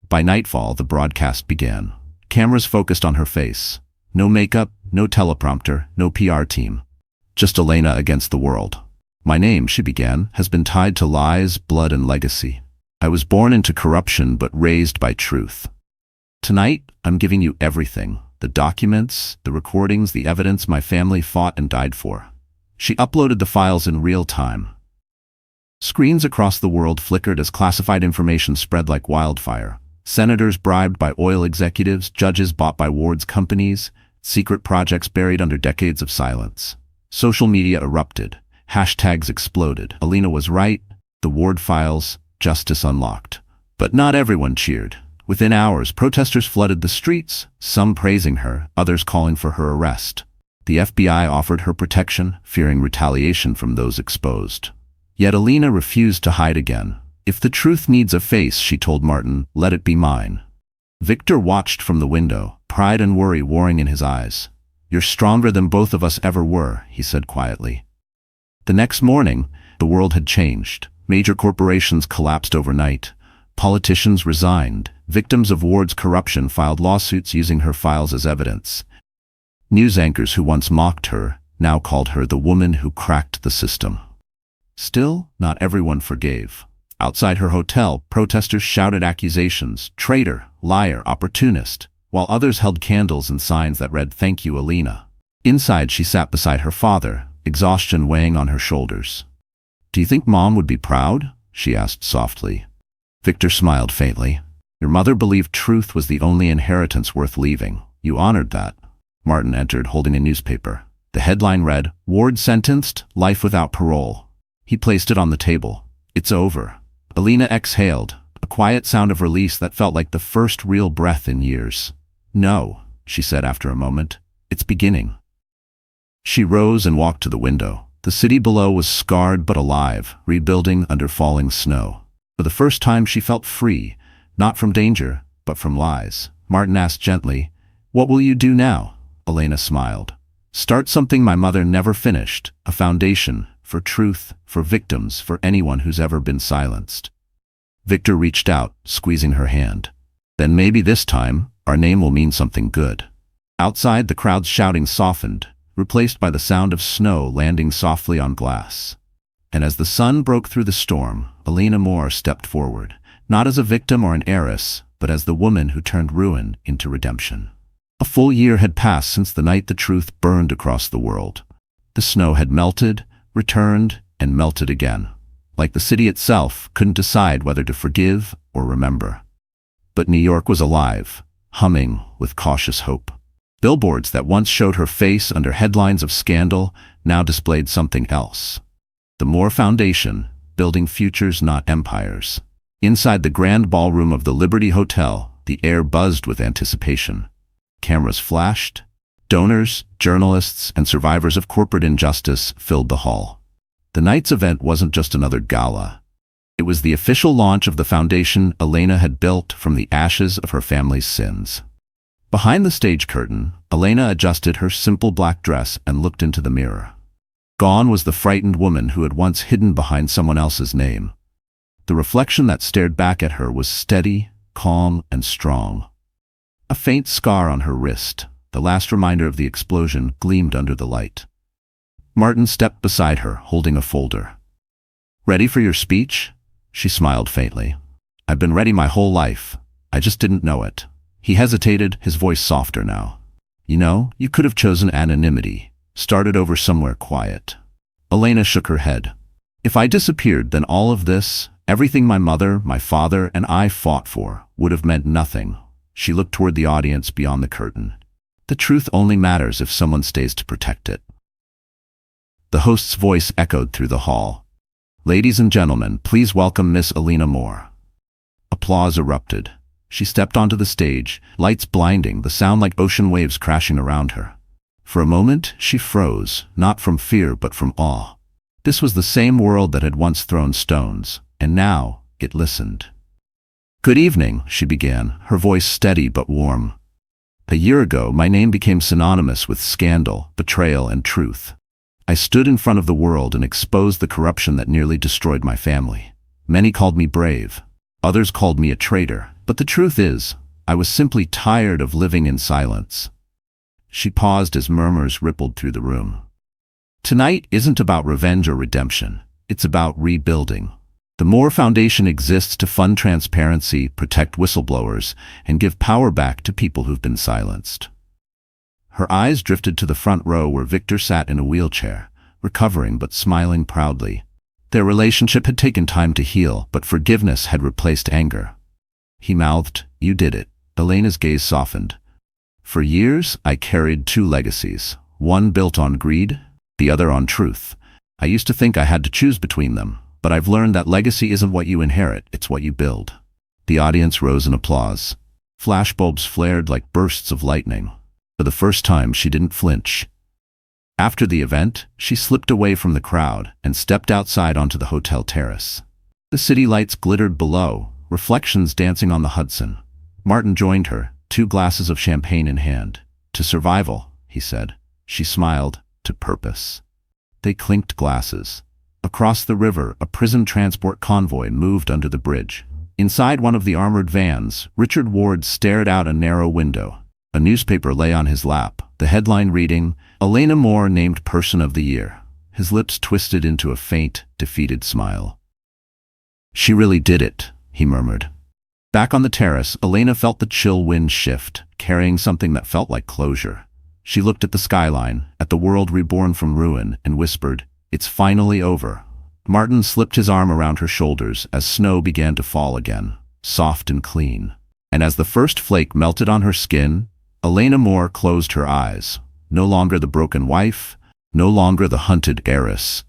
Speaker 1: By nightfall, the broadcast began. Cameras focused on her face. No makeup, no teleprompter, no PR team. Just Elena against the world. My name, she began, has been tied to lies, blood, and legacy. I was born into corruption but raised by truth. Tonight, I'm giving you everything. The documents, the recordings, the evidence my family fought and died for. She uploaded the files in real time. Screens across the world flickered as classified information spread like wildfire. Senators bribed by oil executives, judges bought by Ward's companies, secret projects buried under decades of silence. Social media erupted. Hashtags exploded. Elena was right. The Ward files, justice unlocked. But not everyone cheered. Within hours, protesters flooded the streets, some praising her, others calling for her arrest. The FBI offered her protection, fearing retaliation from those exposed. Yet Elena refused to hide again. If the truth needs a face, she told Martin, let it be mine. Victor watched from the window, pride and worry warring in his eyes. You're stronger than both of us ever were, he said quietly. The next morning, the world had changed. Major corporations collapsed overnight. Politicians resigned. Victims of Ward's corruption filed lawsuits using her files as evidence. News anchors who once mocked her now called her the woman who cracked the system. Still, not everyone forgave. Outside her hotel, protesters shouted accusations: traitor, liar, opportunist, while others held candles and signs that read, "Thank you, Elena." Inside, she sat beside her father, exhaustion weighing on her shoulders. Do you think Mom would be proud? She asked softly. Victor smiled faintly. Your mother believed truth was the only inheritance worth leaving. You honored that. Martin entered, holding a newspaper. The headline read, Ward sentenced, life without parole. He placed it on the table. It's over. Elena exhaled, a quiet sound of release that felt like the first real breath in years. No, she said after a moment. It's beginning. She rose and walked to the window. The city below was scarred but alive, rebuilding under falling snow. For the first time she felt free, not from danger, but from lies. Martin asked gently, What will you do now? Elena smiled. Start something my mother never finished, a foundation for truth, for victims, for anyone who's ever been silenced. Victor reached out, squeezing her hand. Then maybe this time, our name will mean something good. Outside, the crowd's shouting softened, replaced by the sound of snow landing softly on glass. And as the sun broke through the storm, Elena Moore stepped forward, not as a victim or an heiress, but as the woman who turned ruin into redemption. A full year had passed since the night the truth burned across the world. The snow had melted, returned, and melted again. Like the city itself, couldn't decide whether to forgive or remember. But New York was alive, humming with cautious hope. Billboards that once showed her face under headlines of scandal now displayed something else. The Moore Foundation, building futures not empires. Inside the grand ballroom of the Liberty Hotel, the air buzzed with anticipation. Cameras flashed. Donors, journalists, and survivors of corporate injustice filled the hall. The night's event wasn't just another gala. It was the official launch of the foundation Elena had built from the ashes of her family's sins. Behind the stage curtain, Elena adjusted her simple black dress and looked into the mirror. Gone was the frightened woman who had once hidden behind someone else's name. The reflection that stared back at her was steady, calm, and strong. A faint scar on her wrist, the last reminder of the explosion, gleamed under the light. Martin stepped beside her, holding a folder. Ready for your speech? She smiled faintly. I've been ready my whole life. I just didn't know it. He hesitated, his voice softer now. You know, you could have chosen anonymity, started over somewhere quiet. Elena shook her head. If I disappeared, then all of this, everything my mother, my father, and I fought for, would have meant nothing. She looked toward the audience beyond the curtain. The truth only matters if someone stays to protect it. The host's voice echoed through the hall. Ladies and gentlemen, please welcome Miss Elena Ward. Applause erupted. She stepped onto the stage, lights blinding, the sound like ocean waves crashing around her. For a moment, she froze, not from fear but from awe. This was the same world that had once thrown stones, and now it listened. "Good evening," she began, her voice steady but warm. "A year ago, my name became synonymous with scandal, betrayal, and truth. I stood in front of the world and exposed the corruption that nearly destroyed my family. Many called me brave. Others called me a traitor. But the truth is, I was simply tired of living in silence." She paused as murmurs rippled through the room. Tonight isn't about revenge or redemption. It's about rebuilding. The more foundation exists to fund transparency, protect whistleblowers, and give power back to people who've been silenced. Her eyes drifted to the front row where Victor sat in a wheelchair, recovering but smiling proudly. Their relationship had taken time to heal, but forgiveness had replaced anger. He mouthed, "You did it." Elena's gaze softened. "For years, I carried two legacies, one built on greed, the other on truth. I used to think I had to choose between them, but I've learned that legacy isn't what you inherit, it's what you build." The audience rose in applause. Flashbulbs flared like bursts of lightning. For the first time, she didn't flinch. After the event, she slipped away from the crowd and stepped outside onto the hotel terrace. The city lights glittered below, reflections dancing on the Hudson. Martin joined her, 2 glasses of champagne in hand. "To survival," he said. She smiled, "To purpose." They clinked glasses. Across the river, a prison transport convoy moved under the bridge. Inside one of the armored vans, Richard Ward stared out a narrow window. A newspaper lay on his lap, the headline reading, "Elena Ward named Person of the Year." His lips twisted into a faint, defeated smile. "She really did it," he murmured. Back on the terrace, Elena felt the chill wind shift, carrying something that felt like closure. She looked at the skyline, at the world reborn from ruin, and whispered, "It's finally over." Martin slipped his arm around her shoulders as snow began to fall again, soft and clean. And as the first flake melted on her skin, Elena Ward closed her eyes. No longer the broken wife, no longer the hunted heiress,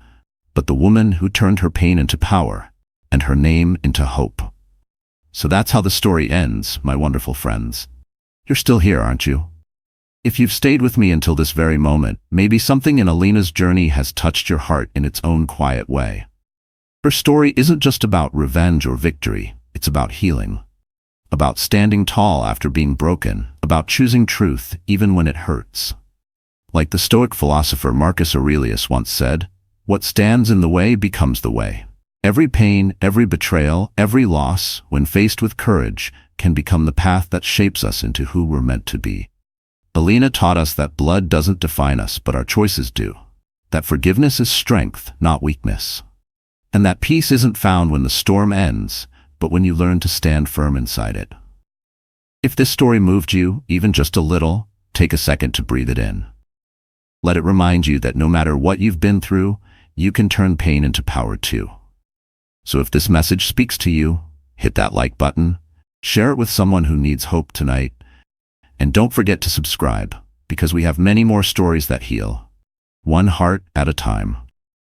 Speaker 1: but the woman who turned her pain into power, and her name into hope. So that's how the story ends, my wonderful friends. You're still here, aren't you? If you've stayed with me until this very moment, maybe something in Elena's journey has touched your heart in its own quiet way. Her story isn't just about revenge or victory, it's about healing. About standing tall after being broken, about choosing truth even when it hurts. Like the Stoic philosopher Marcus Aurelius once said, "What stands in the way becomes the way." Every pain, every betrayal, every loss, when faced with courage, can become the path that shapes us into who we're meant to be. Elena taught us that blood doesn't define us, but our choices do. That forgiveness is strength, not weakness. And that peace isn't found when the storm ends, but when you learn to stand firm inside it. If this story moved you, even just a little, take a second to breathe it in. Let it remind you that no matter what you've been through, you can turn pain into power too. So if this message speaks to you, hit that like button, share it with someone who needs hope tonight, and don't forget to subscribe, because we have many more stories that heal, one heart at a time.